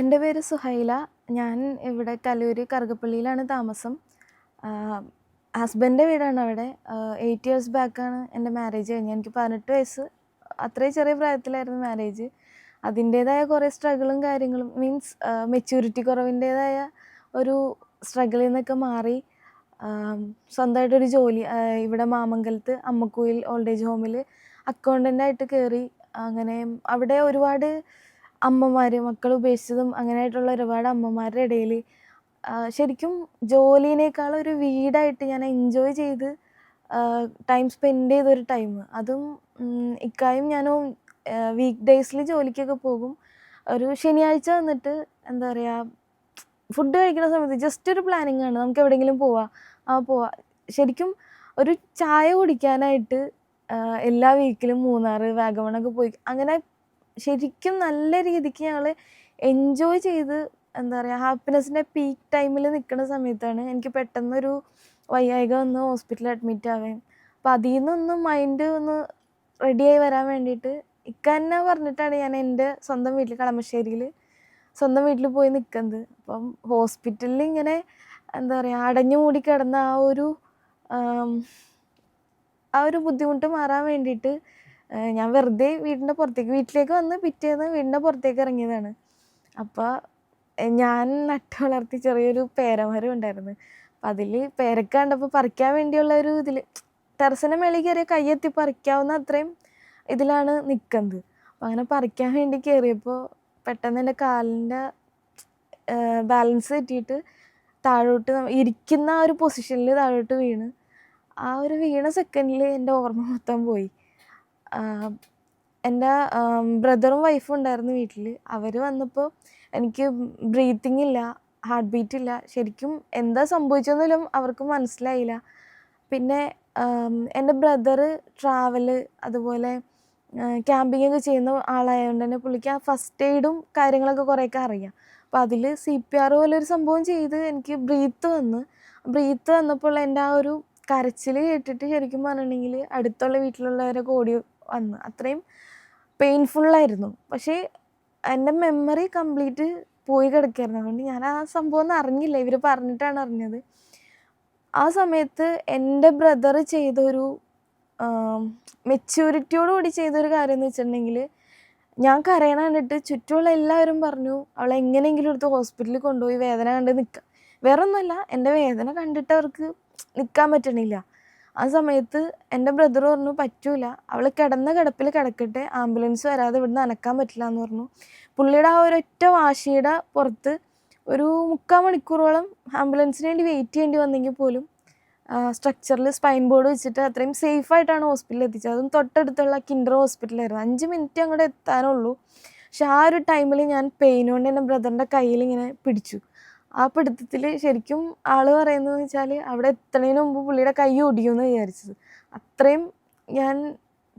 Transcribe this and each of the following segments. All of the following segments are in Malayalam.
എൻ്റെ പേര് സുഹൈല. ഞാൻ ഇവിടെ കലൂര് കറുകപ്പള്ളിയിലാണ് താമസം. ഹസ്ബൻഡിൻ്റെ വീടാണ് അവിടെ. 8 ഇയേഴ്സ് ബാക്കാണ് എൻ്റെ മാരേജ് കഴിഞ്ഞത്. എനിക്ക് 18 വയസ്സ്, അത്രയും ചെറിയ പ്രായത്തിലായിരുന്നു മാരേജ്. അതിൻ്റേതായ കുറേ സ്ട്രഗിളും കാര്യങ്ങളും മീൻസ് മെച്യൂരിറ്റി കുറവിൻ്റേതായ ഒരു സ്ട്രഗിളിൽ നിന്നൊക്കെ മാറി സ്വന്തമായിട്ടൊരു ജോലി ഇവിടെ മാമംഗലത്ത് അമ്മക്കുയിൽ ഓൾഡ് ഏജ് ഹോമിൽ അക്കൗണ്ടൻ്റായിട്ട് കയറി. അങ്ങനെ അവിടെ ഒരുപാട് അമ്മമാർ, മക്കൾ ഉപേക്ഷിച്ചതും അങ്ങനെയായിട്ടുള്ള ഒരുപാട് അമ്മമാരുടെ ഇടയിൽ ശരിക്കും ജോലിനേക്കാൾ ഒരു വീടായിട്ട് ഞാൻ എൻജോയ് ചെയ്ത് ടൈം സ്പെൻഡ് ചെയ്തൊരു ടൈം. അതും ഇക്കായും ഞാനും വീക്ക് ഡേയ്സിൽ ജോലിക്കൊക്കെ പോകും. ഒരു ശനിയാഴ്ച വന്നിട്ട് എന്താ പറയുക, ഫുഡ് കഴിക്കുന്ന സമയത്ത് ജസ്റ്റ് ഒരു പ്ലാനിങ് ആണ്, നമുക്ക് എവിടെയെങ്കിലും പോവാം, പോവാം. ശരിക്കും ഒരു ചായ കുടിക്കാനായിട്ട് എല്ലാ വീക്കിലും മൂന്നാർ, വാഗമണൊക്കെ പോയി അങ്ങനെ ശരിക്കും നല്ല രീതിക്ക് ഞങ്ങൾ എൻജോയ് ചെയ്ത് എന്താ പറയുക ഹാപ്പിനെസ്സിൻ്റെ പീക്ക് ടൈമിൽ നിൽക്കുന്ന സമയത്താണ് എനിക്ക് പെട്ടെന്നൊരു വയ്യായ്ക വന്ന് ഹോസ്പിറ്റലിൽ അഡ്മിറ്റ് ആവുകയും അപ്പോൾ അതിൽ നിന്നൊന്ന് മൈൻഡ് ഒന്ന് റെഡിയായി വരാൻ വേണ്ടിയിട്ട് ഇക്ക തന്നെ പറഞ്ഞിട്ടാണ് ഞാൻ എൻ്റെ സ്വന്തം വീട്ടിൽ കളമശ്ശേരിയിൽ സ്വന്തം വീട്ടിൽ പോയി നിൽക്കുന്നത്. അപ്പം ഹോസ്പിറ്റലിൽ ഇങ്ങനെ എന്താ പറയുക അടഞ്ഞു മൂടി കിടന്ന ആ ഒരു ബുദ്ധിമുട്ട് മാറാൻ വേണ്ടിയിട്ട് ഞാൻ വെറുതെ വീട്ടിലേക്ക് വന്ന് പിറ്റേന്ന് വീടിൻ്റെ പുറത്തേക്ക് ഇറങ്ങിയതാണ്. അപ്പോൾ ഞാൻ നട്ട് വളർത്തി ചെറിയൊരു പേരമരം ഉണ്ടായിരുന്നു. അപ്പം അതിൽ പേരക്ക കണ്ടപ്പോൾ പറിക്കാൻ വേണ്ടിയുള്ള ഒരു ഇതിൽ ടെറസിൻ്റെ മേളിൽ കയറിയ കയ്യെത്തി പറിക്കാവുന്ന അത്രയും ഇതിലാണ് നിൽക്കുന്നത്. അപ്പം അങ്ങനെ പറിക്കാൻ വേണ്ടി കയറിയപ്പോൾ പെട്ടെന്ന് എൻ്റെ കാലിൻ്റെ ബാലൻസ് തെറ്റിയിട്ട് താഴോട്ട് ഇരിക്കുന്ന ആ ഒരു പൊസിഷനിൽ താഴോട്ട് വീണ്. ആ ഒരു വീണ സെക്കൻഡിൽ എൻ്റെ ഓർമ്മ മൊത്തം പോയി. എൻ്റെ ബ്രദറും വൈഫും ഉണ്ടായിരുന്നു വീട്ടിൽ. അവർ വന്നപ്പോൾ എനിക്ക് ബ്രീത്തിങ് ഇല്ല, ഹാർട്ട് ബീറ്റ് ഇല്ല. ശരിക്കും എന്താ സംഭവിച്ചതെന്നൊന്നും അവർക്ക് മനസ്സിലായില്ല. പിന്നെ എൻ്റെ ബ്രദറ് ട്രാവല് അതുപോലെ ക്യാമ്പിംഗ് ഒക്കെ ചെയ്യുന്ന ആളായതുകൊണ്ട് തന്നെ പുള്ളിക്ക് ആ ഫസ്റ്റ് എയ്ഡും കാര്യങ്ങളൊക്കെ കുറേയൊക്കെ അറിയാം. അപ്പോൾ അതിൽ CPR പോലെ ഒരു സംഭവം ചെയ്ത് എനിക്ക് ബ്രീത്ത് വന്നപ്പോൾ എൻ്റെ ആ ഒരു കരച്ചിൽ കേട്ടിട്ട് ശരിക്കും പറഞ്ഞിട്ടുണ്ടെങ്കിൽ അടുത്തുള്ള വീട്ടിലുള്ളവരൊക്കെ ഓടി വന്നു. അത്രയും പെയിൻഫുള്ളായിരുന്നു. പക്ഷേ എൻ്റെ മെമ്മറി കംപ്ലീറ്റ് പോയി കിടക്കുകയായിരുന്നു. അതുകൊണ്ട് ഞാൻ ആ സംഭവം ഒന്നും അറിഞ്ഞില്ല, ഇവർ പറഞ്ഞിട്ടാണ് അറിഞ്ഞത്. ആ സമയത്ത് എൻ്റെ ബ്രദർ ചെയ്തൊരു മെച്യൂരിറ്റിയോടുകൂടി ചെയ്തൊരു കാര്യം എന്ന് വെച്ചിട്ടുണ്ടെങ്കിൽ, ഞാൻ കരയണ കണ്ടിട്ട് ചുറ്റുമുള്ള എല്ലാവരും പറഞ്ഞു അവളെ എങ്ങനെയെങ്കിലും എടുത്ത് ഹോസ്പിറ്റലിൽ കൊണ്ടുപോയി വേദന കണ്ട് നിൽക്കുക. വേറെ ഒന്നുമല്ല, എൻ്റെ വേദന കണ്ടിട്ട് അവർക്ക് നിൽക്കാൻ പറ്റണില്ല. ആ സമയത്ത് എൻ്റെ ബ്രദർ പറഞ്ഞു പറ്റൂല, അവൾ കിടന്ന കിടപ്പിൽ കിടക്കട്ടെ, ആംബുലൻസ് വരാതെ ഇവിടുന്ന് അനക്കാൻ പറ്റില്ല എന്ന് പറഞ്ഞു. പുള്ളിയുടെ ആ ഒരൊറ്റ വാശിയുടെ പുറത്ത് ഒരു 3/4 മണിക്കൂറോളം ആംബുലൻസിന് വേണ്ടി വെയിറ്റ് ചെയ്യേണ്ടി വന്നെങ്കിൽ പോലും സ്ട്രക്ചറിൽ സ്പൈൻ ബോർഡ് വെച്ചിട്ട് അത്രയും സേഫായിട്ടാണ് ഹോസ്പിറ്റലിൽ എത്തിച്ചത്. അതും തൊട്ടടുത്തുള്ള കിൻഡർ ഹോസ്പിറ്റലായിരുന്നു. 5 മിനിറ്റ് അങ്ങോട്ട് എത്താനുള്ളൂ. പക്ഷെ ആ ഒരു ടൈമിൽ ഞാൻ പെയിൻ കൊണ്ട് എൻ്റെ ബ്രദറിൻ്റെ കയ്യിൽ ഇങ്ങനെ പിടിച്ചു. ആ പിടുത്തത്തിൽ ശരിക്കും ആൾ പറയുന്നതെന്ന് വെച്ചാൽ അവിടെ എത്തുന്നതിന് മുമ്പ് പുള്ളിയുടെ കൈ ഒടിയുമെന്ന് വിചാരിച്ചത്. അത്രയും ഞാൻ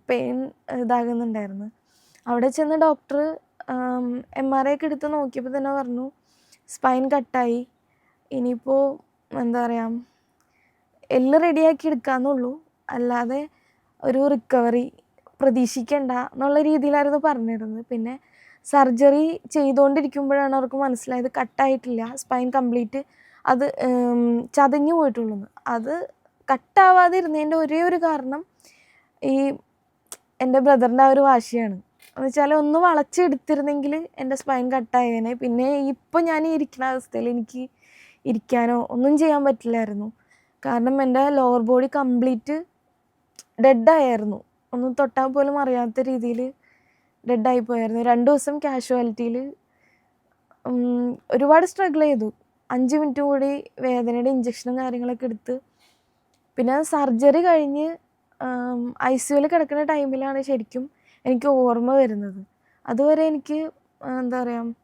പെയിൻ ഇതാകുന്നുണ്ടായിരുന്നു. അവിടെ ചെന്ന് ഡോക്ടർ MRI ഒക്കെ എടുത്ത് നോക്കിയപ്പോൾ തന്നെ പറഞ്ഞു സ്പൈൻ കട്ടായി, ഇനിയിപ്പോൾ എന്താ പറയുക എല്ലാം റെഡിയാക്കി എടുക്കാമെന്നുള്ളൂ, അല്ലാതെ ഒരു റിക്കവറി പ്രതീക്ഷിക്കണ്ട എന്നുള്ള രീതിയിലായിരുന്നു പറഞ്ഞിരുന്നത്. പിന്നെ സർജറി ചെയ്തുകൊണ്ടിരിക്കുമ്പോഴാണ് അവർക്ക് മനസ്സിലായത് കട്ടായിട്ടില്ല, സ്പൈൻ കംപ്ലീറ്റ് അത് ചതഞ്ഞു പോയിട്ടുള്ളൂ. അത് കട്ടാവാതിരുന്നതിൻ്റെ ഒരേ ഒരു കാരണം ഈ എൻ്റെ ബ്രദറിൻ്റെ ആ ഒരു വാശിയാണ്. എന്ന് വെച്ചാൽ ഒന്ന് വളച്ചെടുത്തിരുന്നെങ്കിൽ എൻ്റെ സ്പൈൻ കട്ടായേനെ. പിന്നെ ഇപ്പോൾ ഞാൻ ഈ ഇരിക്കുന്ന അവസ്ഥയിൽ എനിക്ക് ഇരിക്കാനോ ഒന്നും ചെയ്യാൻ പറ്റില്ലായിരുന്നു. കാരണം എൻ്റെ ലോവർ ബോഡി കംപ്ലീറ്റ് ഡെഡായിരുന്നു. ഒന്നും തൊട്ടാൽ പോലും അറിയാത്ത രീതിയിൽ ഡെഡായി പോയായിരുന്നു. 2 ദിവസം കാഷ്വാലിറ്റിയിൽ ഒരുപാട് സ്ട്രഗിൾ ചെയ്തു. 5 മിനിറ്റ് കൂടി വേദനയുടെ ഇഞ്ചക്ഷനും കാര്യങ്ങളൊക്കെ എടുത്ത് പിന്നെ സർജറി കഴിഞ്ഞ് ICUവിൽ കിടക്കുന്ന ടൈമിലാണ് ശരിക്കും എനിക്ക് ഓർമ്മ വരുന്നത്. അതുവരെ എനിക്ക് എന്താ പറയുക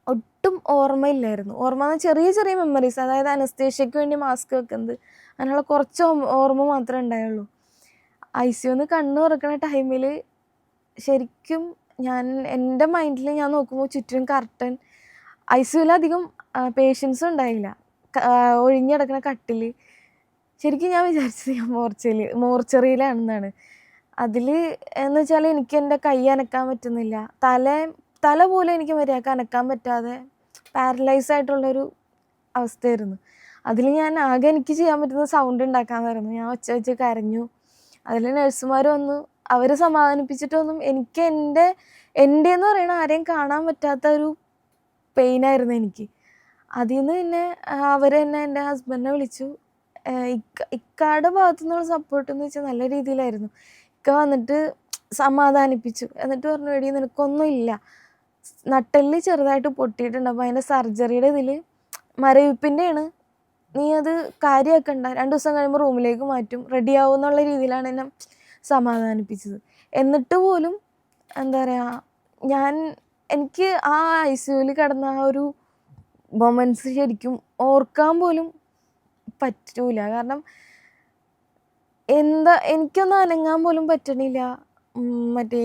ഒട്ടും ഓർമ്മയില്ലായിരുന്നു. ഓർമ്മ എന്ന് ചെറിയ ചെറിയ മെമ്മറീസ്, അതായത് അനസ്തേഷ്യയ്ക്ക് വേണ്ടി മാസ്ക് വെക്കുന്നത്, അങ്ങനെയുള്ള കുറച്ച് ഓർമ്മ മാത്രമേ ഉണ്ടായുള്ളൂ. ICUന്ന് കണ്ണ് തുറക്കുന്ന ടൈമിൽ ശരിക്കും എൻ്റെ മൈൻഡിൽ ഞാൻ നോക്കുമ്പോൾ ചുറ്റും കർട്ടൻ. ICUവിലധികം പേഷ്യൻസും ഉണ്ടായില്ല, ഒഴിഞ്ഞു കിടക്കുന്ന കട്ടിൽ. ശരിക്കും ഞാൻ വിചാരിച്ചത് ഞാൻ മോർച്ചറിയിലാണെന്നാണ്. അതിൽ എന്ന് വെച്ചാൽ എനിക്ക് എൻ്റെ കൈ അനക്കാൻ പറ്റുന്നില്ല, തല പോലും എനിക്ക് മര്യാദക്ക് അനക്കാൻ പറ്റാതെ പാരലൈസ് ആയിട്ടുള്ളൊരു അവസ്ഥയായിരുന്നു. അതിൽ ഞാൻ ആകെ എനിക്ക് ചെയ്യാൻ പറ്റുന്നത് സൗണ്ട് ഉണ്ടാക്കാമെന്നായിരുന്നു. ഞാൻ ഒച്ച വെച്ച് കരഞ്ഞു. അതിൽ നഴ്സുമാർ വന്നു. അവർ സമാധാനിപ്പിച്ചിട്ടൊന്നും എനിക്ക് എൻ്റെന്ന് പറയണ ആരെയും കാണാൻ പറ്റാത്ത ഒരു പെയിനായിരുന്നു എനിക്ക്. അതിൽ നിന്ന് പിന്നെ അവർ തന്നെ എൻ്റെ ഹസ്ബൻഡിനെ വിളിച്ചു. ഇക്കയുടെ ഭാഗത്തു നിന്നുള്ള സപ്പോർട്ട് എന്ന് വെച്ചാൽ നല്ല രീതിയിലായിരുന്നു. ഇക്ക വന്നിട്ട് സമാധാനിപ്പിച്ചു. എന്നിട്ട് പറഞ്ഞു, എടീ നിനക്കൊന്നും ഇല്ല, നട്ടെല്ല് ചെറുതായിട്ട് പൊട്ടിയിട്ടുണ്ട്, അപ്പോൾ അതിൻ്റെ സർജറിയുടെ ഇതിൽ മരവിപ്പിൻ്റെയാണ്, നീ അത് കാര്യമാക്കണ്ട, 2 ദിവസം കഴിയുമ്പോൾ റൂമിലേക്ക് മാറ്റും, റെഡിയാവും എന്നുള്ള രീതിയിലാണ് എന്നെ സമാധാനിപ്പിച്ചത്. എന്നിട്ട് പോലും എന്താ പറയുക, എനിക്ക് ആ ICUവിൽ കിടന്ന ആ ഒരു മൊമെൻറ്റ്സ് ശരിക്കും ഓർക്കാൻ പോലും പറ്റൂല. കാരണം എനിക്കൊന്നും അനങ്ങാൻ പോലും പറ്റണില്ല. മറ്റേ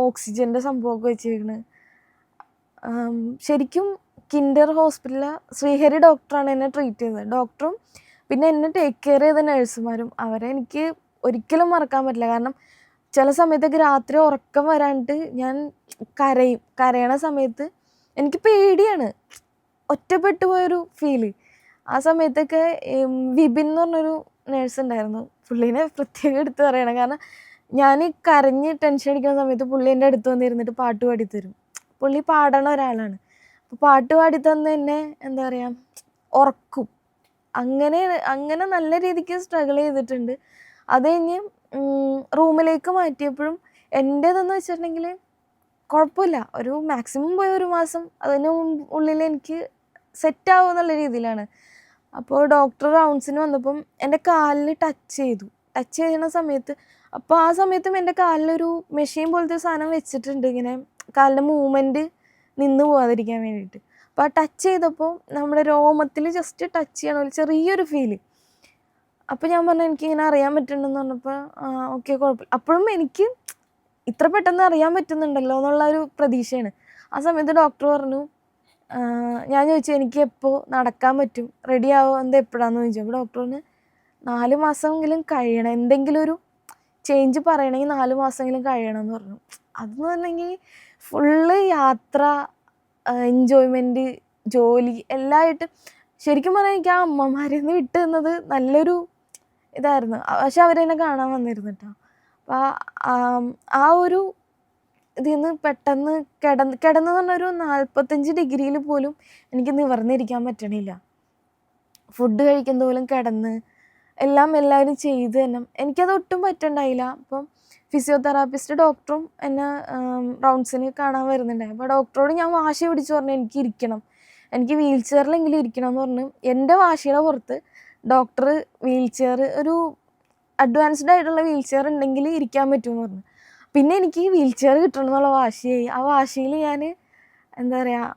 ഓക്സിജൻ്റെ സംഭവമൊക്കെ വെച്ചിരിക്കണ്. ശരിക്കും കിൻഡർ ഹോസ്പിറ്റലിലെ ശ്രീഹരി ഡോക്ടറാണ് എന്നെ ട്രീറ്റ് ചെയ്തത്. ഡോക്ടറും പിന്നെ എന്നെ ടേക്ക് കെയർ ചെയ്ത നഴ്സുമാരും, അവരെ എനിക്ക് ഒരിക്കലും മറക്കാൻ പറ്റില്ല. കാരണം ചില സമയത്തൊക്കെ രാത്രി ഉറക്കം വരാണ്ട് ഞാൻ കരയണ സമയത്ത് എനിക്ക് പേടിയാണ്, ഒറ്റപ്പെട്ടു പോയൊരു ഫീല്. ആ സമയത്തൊക്കെ വിപിൻ എന്ന് പറഞ്ഞൊരു നേഴ്സ് ഉണ്ടായിരുന്നു. പുള്ളീനെ പ്രത്യേകം എടുത്ത് പറയണം. കാരണം ഞാൻ കരഞ്ഞ് ടെൻഷൻ അടിക്കുന്ന സമയത്ത് പുള്ളി എൻ്റെ അടുത്ത് വന്നിരുന്നിട്ട് പാട്ട് പാടിത്തരും. പുള്ളി പാടണ ഒരാളാണ്. അപ്പോൾ പാട്ട് പാടിത്തന്ന് എന്നെ എന്താ പറയുക ഉറക്കും. അങ്ങനെ നല്ല രീതിക്ക് സ്ട്രഗിൾ ചെയ്തിട്ടുണ്ട്. അത് കഴിഞ്ഞ് റൂമിലേക്ക് മാറ്റിയപ്പോഴും എൻ്റേതെന്ന് വെച്ചിട്ടുണ്ടെങ്കിൽ കുഴപ്പമില്ല, ഒരു മാക്സിമം പോയ 1 മാസം അതിന് ഉള്ളിൽ എനിക്ക് സെറ്റാവും എന്നുള്ള രീതിയിലാണ്. അപ്പോൾ ഡോക്ടർ റൗണ്ട്സിന് വന്നപ്പം എൻ്റെ കാലിൽ ടച്ച് ചെയ്യുന്ന സമയത്ത്, അപ്പോൾ ആ സമയത്തും എൻ്റെ കാലിലൊരു മെഷീൻ പോലത്തെ സാധനം വെച്ചിട്ടുണ്ട്, ഇങ്ങനെ കാലിൻ്റെ മൂവ്മെൻറ്റ് നിന്ന് പോകാതിരിക്കാൻ വേണ്ടിയിട്ട്. അപ്പോൾ ആ ടച്ച് ചെയ്തപ്പോൾ നമ്മുടെ രോമത്തിൽ ജസ്റ്റ് ടച്ച് ചെയ്യണ ഒരു ചെറിയൊരു ഫീല്. അപ്പോൾ ഞാൻ പറഞ്ഞു എനിക്കിങ്ങനെ അറിയാൻ പറ്റുന്നുണ്ടെന്ന് പറഞ്ഞപ്പോൾ ഓക്കെ കുഴപ്പമില്ല. അപ്പോഴും എനിക്ക് ഇത്ര പെട്ടെന്ന് അറിയാൻ പറ്റുന്നുണ്ടല്ലോ എന്നുള്ള ഒരു പ്രതീക്ഷയാണ്. ആ സമയത്ത് ഡോക്ടർ പറഞ്ഞു, ഞാൻ ചോദിച്ചു എനിക്ക് എപ്പോൾ നടക്കാൻ പറ്റും, റെഡി ആവുമോ എന്താ എപ്പോഴാന്ന് ചോദിച്ചു. അപ്പോൾ ഡോക്ടർ പറഞ്ഞു 4 മാസമെങ്കിലും കഴിയണം, എന്തെങ്കിലും ഒരു ചേഞ്ച് പറയണമെങ്കിൽ 4 മാസമെങ്കിലും കഴിയണം എന്ന് പറഞ്ഞു. അതെന്ന് പറഞ്ഞെങ്കിൽ ഫുള്ള് യാത്ര, എൻജോയ്മെൻറ്റ്, ജോലി എല്ലാമായിട്ട് ശരിക്കും പറഞ്ഞാൽ എനിക്ക് ആ അമ്മമാരിൽ നിന്ന് വിട്ട് തന്നത് നല്ലൊരു ഇതായിരുന്നു. പക്ഷെ അവരെന്നെ കാണാൻ വന്നിരുന്നു കേട്ടോ. അപ്പോൾ ആ ഒരു ഇതിൽ നിന്ന് പെട്ടെന്ന് കിടന്ന് പറഞ്ഞൊരു 45 ഡിഗ്രിയിൽ പോലും എനിക്ക് നിവർന്നിരിക്കാൻ പറ്റണില്ല. ഫുഡ് കഴിക്കുന്ന പോലും കിടന്ന് എല്ലാവരും ചെയ്ത് തന്നെ എനിക്കത് ഒട്ടും പറ്റണ്ടായില്ല. അപ്പം ഫിസിയോതെറാപ്പിസ്റ്റ് ഡോക്ടറും എന്നെ റൗണ്ട്സിന് കാണാൻ വരുന്നുണ്ടായി. അപ്പോൾ ഡോക്ടറോട് ഞാൻ വാശി പിടിച്ച് പറഞ്ഞു എനിക്ക് ഇരിക്കണം, എനിക്ക് വീൽ ചെയറിലെങ്കിലും ഇരിക്കണം എന്ന് പറഞ്ഞു. എൻ്റെ വാശിയുടെ പുറത്ത് ഡോക്ടർ വീൽ ചെയർ, ഒരു അഡ്വാൻസ്ഡ് ആയിട്ടുള്ള വീൽ ചെയർ ഉണ്ടെങ്കിൽ ഇരിക്കാൻ പറ്റുമെന്ന് പറഞ്ഞു. പിന്നെ എനിക്ക് വീൽ ചെയർ കിട്ടണം എന്നുള്ള വാശിയായി. ആ വാശിയിൽ ഞാൻ എന്താ പറയുക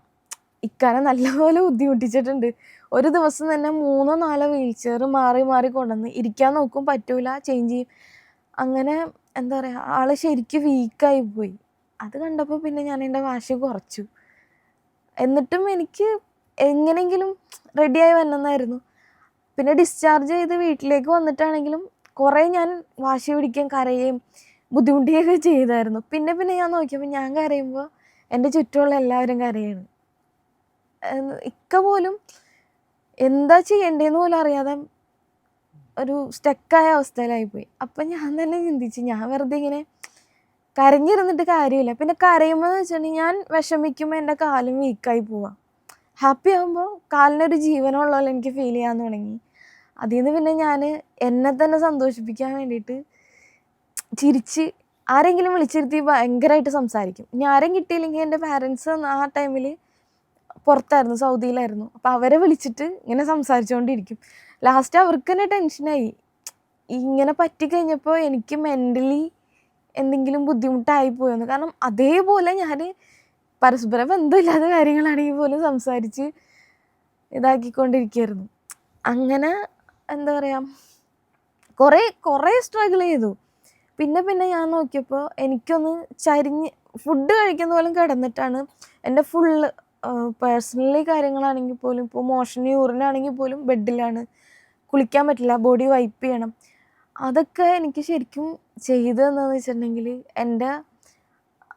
ഇക്കാനെ നല്ലപോലെ ബുദ്ധിമുട്ടിച്ചിട്ടുണ്ട്. ഒരു ദിവസം തന്നെ 3-4 വീൽ ചെയർ മാറി കൊണ്ടുവന്ന് ഇരിക്കാൻ നോക്കും, പറ്റൂല, ചേഞ്ച് ചെയ്യും. അങ്ങനെ എന്താ പറയുക ആൾ ശരിക്കും വീക്കായി പോയി. അത് കണ്ടപ്പോൾ പിന്നെ ഞാൻ എൻ്റെ വാശി കുറച്ചു. എന്നിട്ടും എനിക്ക് എങ്ങനെയെങ്കിലും റെഡിയായി വന്നെന്നായിരുന്നു. പിന്നെ ഡിസ്ചാർജ് ചെയ്ത് വീട്ടിലേക്ക് വന്നിട്ടാണെങ്കിലും കുറേ ഞാൻ വാശി പിടിക്കുകയും കരയുകയും ബുദ്ധിമുട്ടുകയൊക്കെ ചെയ്തായിരുന്നു. പിന്നെ ഞാൻ നോക്കിയപ്പോൾ ഞാൻ കരയുമ്പോൾ എൻ്റെ ചുറ്റുമുള്ള എല്ലാവരും കരയാണ്. ഇക്ക പോലും എന്താ ചെയ്യേണ്ടതെന്ന് പോലും അറിയാതെ ഒരു സ്റ്റക്കായ അവസ്ഥയിലായിപ്പോയി. അപ്പം ഞാൻ തന്നെ ചിന്തിച്ച് ഞാൻ വെറുതെ ഇങ്ങനെ കരഞ്ഞിരുന്നിട്ട് കാര്യമില്ല. പിന്നെ കരയുമ്പോൾ എന്ന് വെച്ചിട്ടുണ്ടെങ്കിൽ ഞാൻ വിഷമിക്കുമ്പോൾ എൻ്റെ കാലും വീക്കായി പോവാം. ഹാപ്പി ആകുമ്പോൾ കാലിനൊരു ജീവനുള്ള പോലെ എനിക്ക് ഫീൽ ചെയ്യാൻ തുടങ്ങി. അതിൽ നിന്ന് പിന്നെ ഞാൻ എന്നെ തന്നെ സന്തോഷിപ്പിക്കാൻ വേണ്ടിയിട്ട് ചിരിച്ച് ആരെങ്കിലും വിളിച്ചിരുത്തി ഭയങ്കരമായിട്ട് സംസാരിക്കും. ഇനി ആരും കിട്ടിയില്ലെങ്കിൽ എൻ്റെ പാരൻസ് ആ ടൈമിൽ പുറത്തായിരുന്നു, സൗദിയിലായിരുന്നു. അപ്പോൾ അവരെ വിളിച്ചിട്ട് ഇങ്ങനെ സംസാരിച്ചുകൊണ്ടിരിക്കും. ലാസ്റ്റ് അവർക്ക് തന്നെ ടെൻഷനായി. ഇങ്ങനെ പറ്റിക്കഴിഞ്ഞപ്പോൾ എനിക്ക് മെൻ്റലി എന്തെങ്കിലും ബുദ്ധിമുട്ടായി പോയെന്ന്. കാരണം അതേപോലെ ഞാൻ പരസ്പര ബന്ധമില്ലാത്ത കാര്യങ്ങളാണെങ്കിൽ പോലും സംസാരിച്ച് ഇതാക്കിക്കൊണ്ടിരിക്കുകയായിരുന്നു. അങ്ങനെ എന്താ പറയുക കുറേ സ്ട്രഗിൾ ചെയ്തു. പിന്നെ ഞാൻ നോക്കിയപ്പോൾ എനിക്കൊന്ന് ഫുഡ് കഴിക്കുന്ന പോലും കിടന്നിട്ടാണ്. എൻ്റെ ഫുള്ള് പേഴ്സണലി കാര്യങ്ങളാണെങ്കിൽ പോലും, ഇപ്പോൾ മോഷന് യൂറിനാണെങ്കിൽ പോലും ബെഡിലാണ്, കുളിക്കാൻ പറ്റില്ല, ബോഡി വൈപ്പ് ചെയ്യണം. അതൊക്കെ എനിക്ക് ശരിക്കും ചെയ്തതെന്ന് വെച്ചിട്ടുണ്ടെങ്കിൽ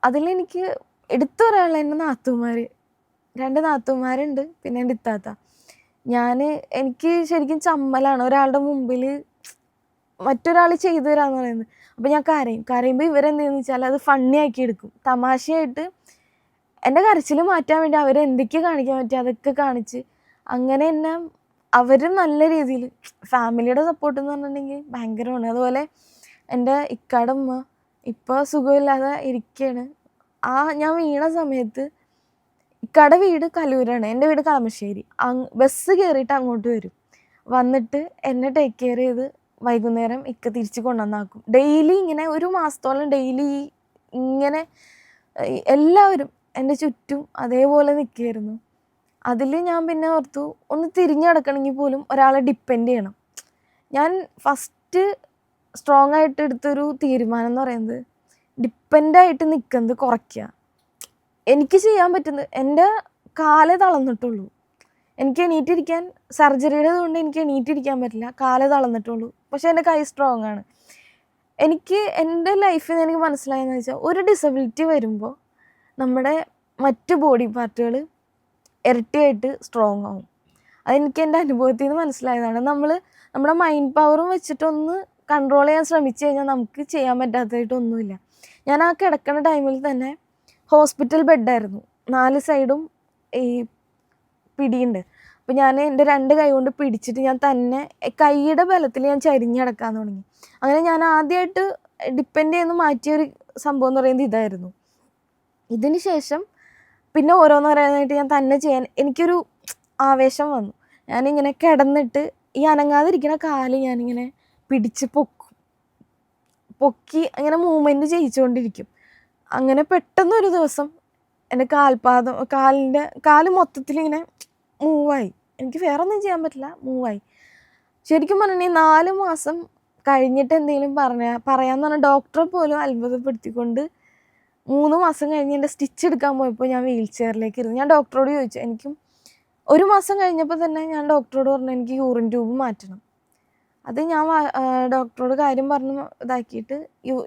അതിലെനിക്ക് എടുത്തു പറയാനുള്ള എൻ്റെ നാത്തൂമാർ, 2 നാത്തൂമാരുണ്ട്, പിന്നെ എൻ്റെ ഇത്താത്ത. എനിക്ക് ശരിക്കും ചമ്മലാണ് ഒരാളുടെ മുമ്പിൽ മറ്റൊരാൾ ചെയ്തു തരാന്ന് പറയുന്നത്. അപ്പോൾ ഞാൻ കരയുമ്പോൾ ഇവരെന്തെന്ന് വെച്ചാൽ അത് ഫണ്ണി ആക്കി എടുക്കും, തമാശയായിട്ട് എൻ്റെ കരച്ചിൽ മാറ്റാൻ വേണ്ടി അവരെന്തൊക്കെ കാണിക്കാൻ പറ്റും അതൊക്കെ കാണിച്ച് അങ്ങനെ എന്നെ അവർ നല്ല രീതിയിൽ, ഫാമിലിയുടെ സപ്പോർട്ട് എന്ന് പറഞ്ഞിട്ടുണ്ടെങ്കിൽ ഭയങ്കരമാണ്. അതുപോലെ എൻ്റെ ഇക്കാടെ ഉമ്മ ഇപ്പോൾ സുഖമില്ലാതെ ഇരിക്കുകയാണ്. ഞാൻ വീണ സമയത്ത് ഇക്കാടെ വീട് കലൂരാണ്, എൻ്റെ വീട് കളമശ്ശേരി. ബസ് കയറിയിട്ട് അങ്ങോട്ട് വരും, വന്നിട്ട് എന്നെ ടേക്ക് കെയർ ചെയ്ത് വൈകുന്നേരം ഇക്ക തിരിച്ച് കൊണ്ടുവന്നാക്കും. ഡെയിലി ഇങ്ങനെ ഒരു മാസത്തോളം ഡെയിലി ഇങ്ങനെ എല്ലാവരും എൻ്റെ ചുറ്റും അതേപോലെ നിൽക്കുകയായിരുന്നു. അതിൽ ഞാൻ പിന്നെ ഓർത്തു, ഒന്ന് തിരിഞ്ഞു കിടക്കണമെങ്കിൽ പോലും ഒരാളെ ഡിപ്പെൻഡ് ചെയ്യണം. ഞാൻ ഫസ്റ്റ് സ്ട്രോങ് ആയിട്ട് എടുത്തൊരു തീരുമാനം എന്ന് പറയുന്നത് ഡിപ്പെൻഡായിട്ട് നിൽക്കുന്നത് കുറയ്ക്കുക. എനിക്ക് ചെയ്യാൻ പറ്റുന്നത്, എൻ്റെ കാലേ തളർന്നിട്ടുള്ളൂ, എനിക്ക് എണീറ്റിരിക്കാൻ, സർജറിയുടെ കൊണ്ട് എനിക്ക് എണീറ്റിരിക്കാൻ പറ്റില്ല, കാലേ തളർന്നിട്ടുള്ളൂ, പക്ഷെ എൻ്റെ കൈ സ്ട്രോങ് ആണ്. എനിക്ക് എൻ്റെ ലൈഫിൽ നിന്ന് എനിക്ക് മനസ്സിലായെന്ന് വെച്ചാൽ ഒരു ഡിസബിലിറ്റി വരുമ്പോൾ നമ്മുടെ മറ്റ് ബോഡി പാർട്ടുകൾ ഇരട്ടിയായിട്ട് സ്ട്രോങ് ആവും. അതെനിക്ക് എൻ്റെ അനുഭവത്തിൽ നിന്ന് മനസ്സിലായതാണ്. നമ്മുടെ മൈൻഡ് പവറും വെച്ചിട്ടൊന്ന് കൺട്രോൾ ചെയ്യാൻ ശ്രമിച്ചു കഴിഞ്ഞാൽ നമുക്ക് ചെയ്യാൻ പറ്റാത്തതായിട്ടൊന്നുമില്ല. ഞാൻ ആ കിടക്കുന്ന ടൈമിൽ തന്നെ ഹോസ്പിറ്റൽ ബെഡായിരുന്നു, 4 സൈഡും ഈ പിടിയുണ്ട്. അപ്പോൾ ഞാൻ എൻ്റെ 2 കൈ കൊണ്ട് പിടിച്ചിട്ട് ഞാൻ തന്നെ കൈയുടെ ബലത്തിൽ ഞാൻ ചരിഞ്ഞടക്കാൻ തുടങ്ങി. അങ്ങനെ ഞാൻ ആദ്യമായിട്ട് ഡിപ്പെൻഡ് ചെയ്യുന്ന മാറ്റിയൊരു സംഭവം എന്ന് പറയുന്നത് ഇതായിരുന്നു. ഇതിന് ശേഷം പിന്നെ ഓരോന്നോരോന്നായിട്ട് ഞാൻ തന്നെ ചെയ്യാൻ എനിക്കൊരു ആവേശം വന്നു. ഞാനിങ്ങനെ കിടന്നിട്ട് ഈ അനങ്ങാതിരിക്കുന്ന കാല് ഞാനിങ്ങനെ പിടിച്ച് പൊക്കി അങ്ങനെ മൂവ്മെൻറ്റ് ചെയ്യിച്ചുകൊണ്ടിരിക്കും. അങ്ങനെ പെട്ടെന്നൊരു ദിവസം എൻ്റെ കാല് മൊത്തത്തിലിങ്ങനെ മൂവായി. എനിക്ക് വേറെ ഒന്നും ചെയ്യാൻ പറ്റില്ല, മൂവായി. ശരിക്കും പറഞ്ഞിട്ടുണ്ടെങ്കിൽ 4 മാസം കഴിഞ്ഞിട്ട് എന്തെങ്കിലും പറയാമെന്ന് പറഞ്ഞാൽ ഡോക്ടറെ പോലും അത്ഭുതപ്പെടുത്തിക്കൊണ്ട് 3 മാസം കഴിഞ്ഞ് എൻ്റെ സ്റ്റിച്ച് എടുക്കാൻ പോയപ്പോൾ ഞാൻ വീൽ ചെയറിലേക്ക് ഇരുന്നു. ഞാൻ ഡോക്ടറോട് ചോദിച്ചു, എനിക്കും 1 മാസം കഴിഞ്ഞപ്പോൾ തന്നെ ഞാൻ ഡോക്ടറോട് പറഞ്ഞു എനിക്ക് യൂറിൻ ട്യൂബ് മാറ്റണം. അത് ഞാൻ ഡോക്ടറോട് കാര്യം പറഞ്ഞ് ഇതാക്കിയിട്ട്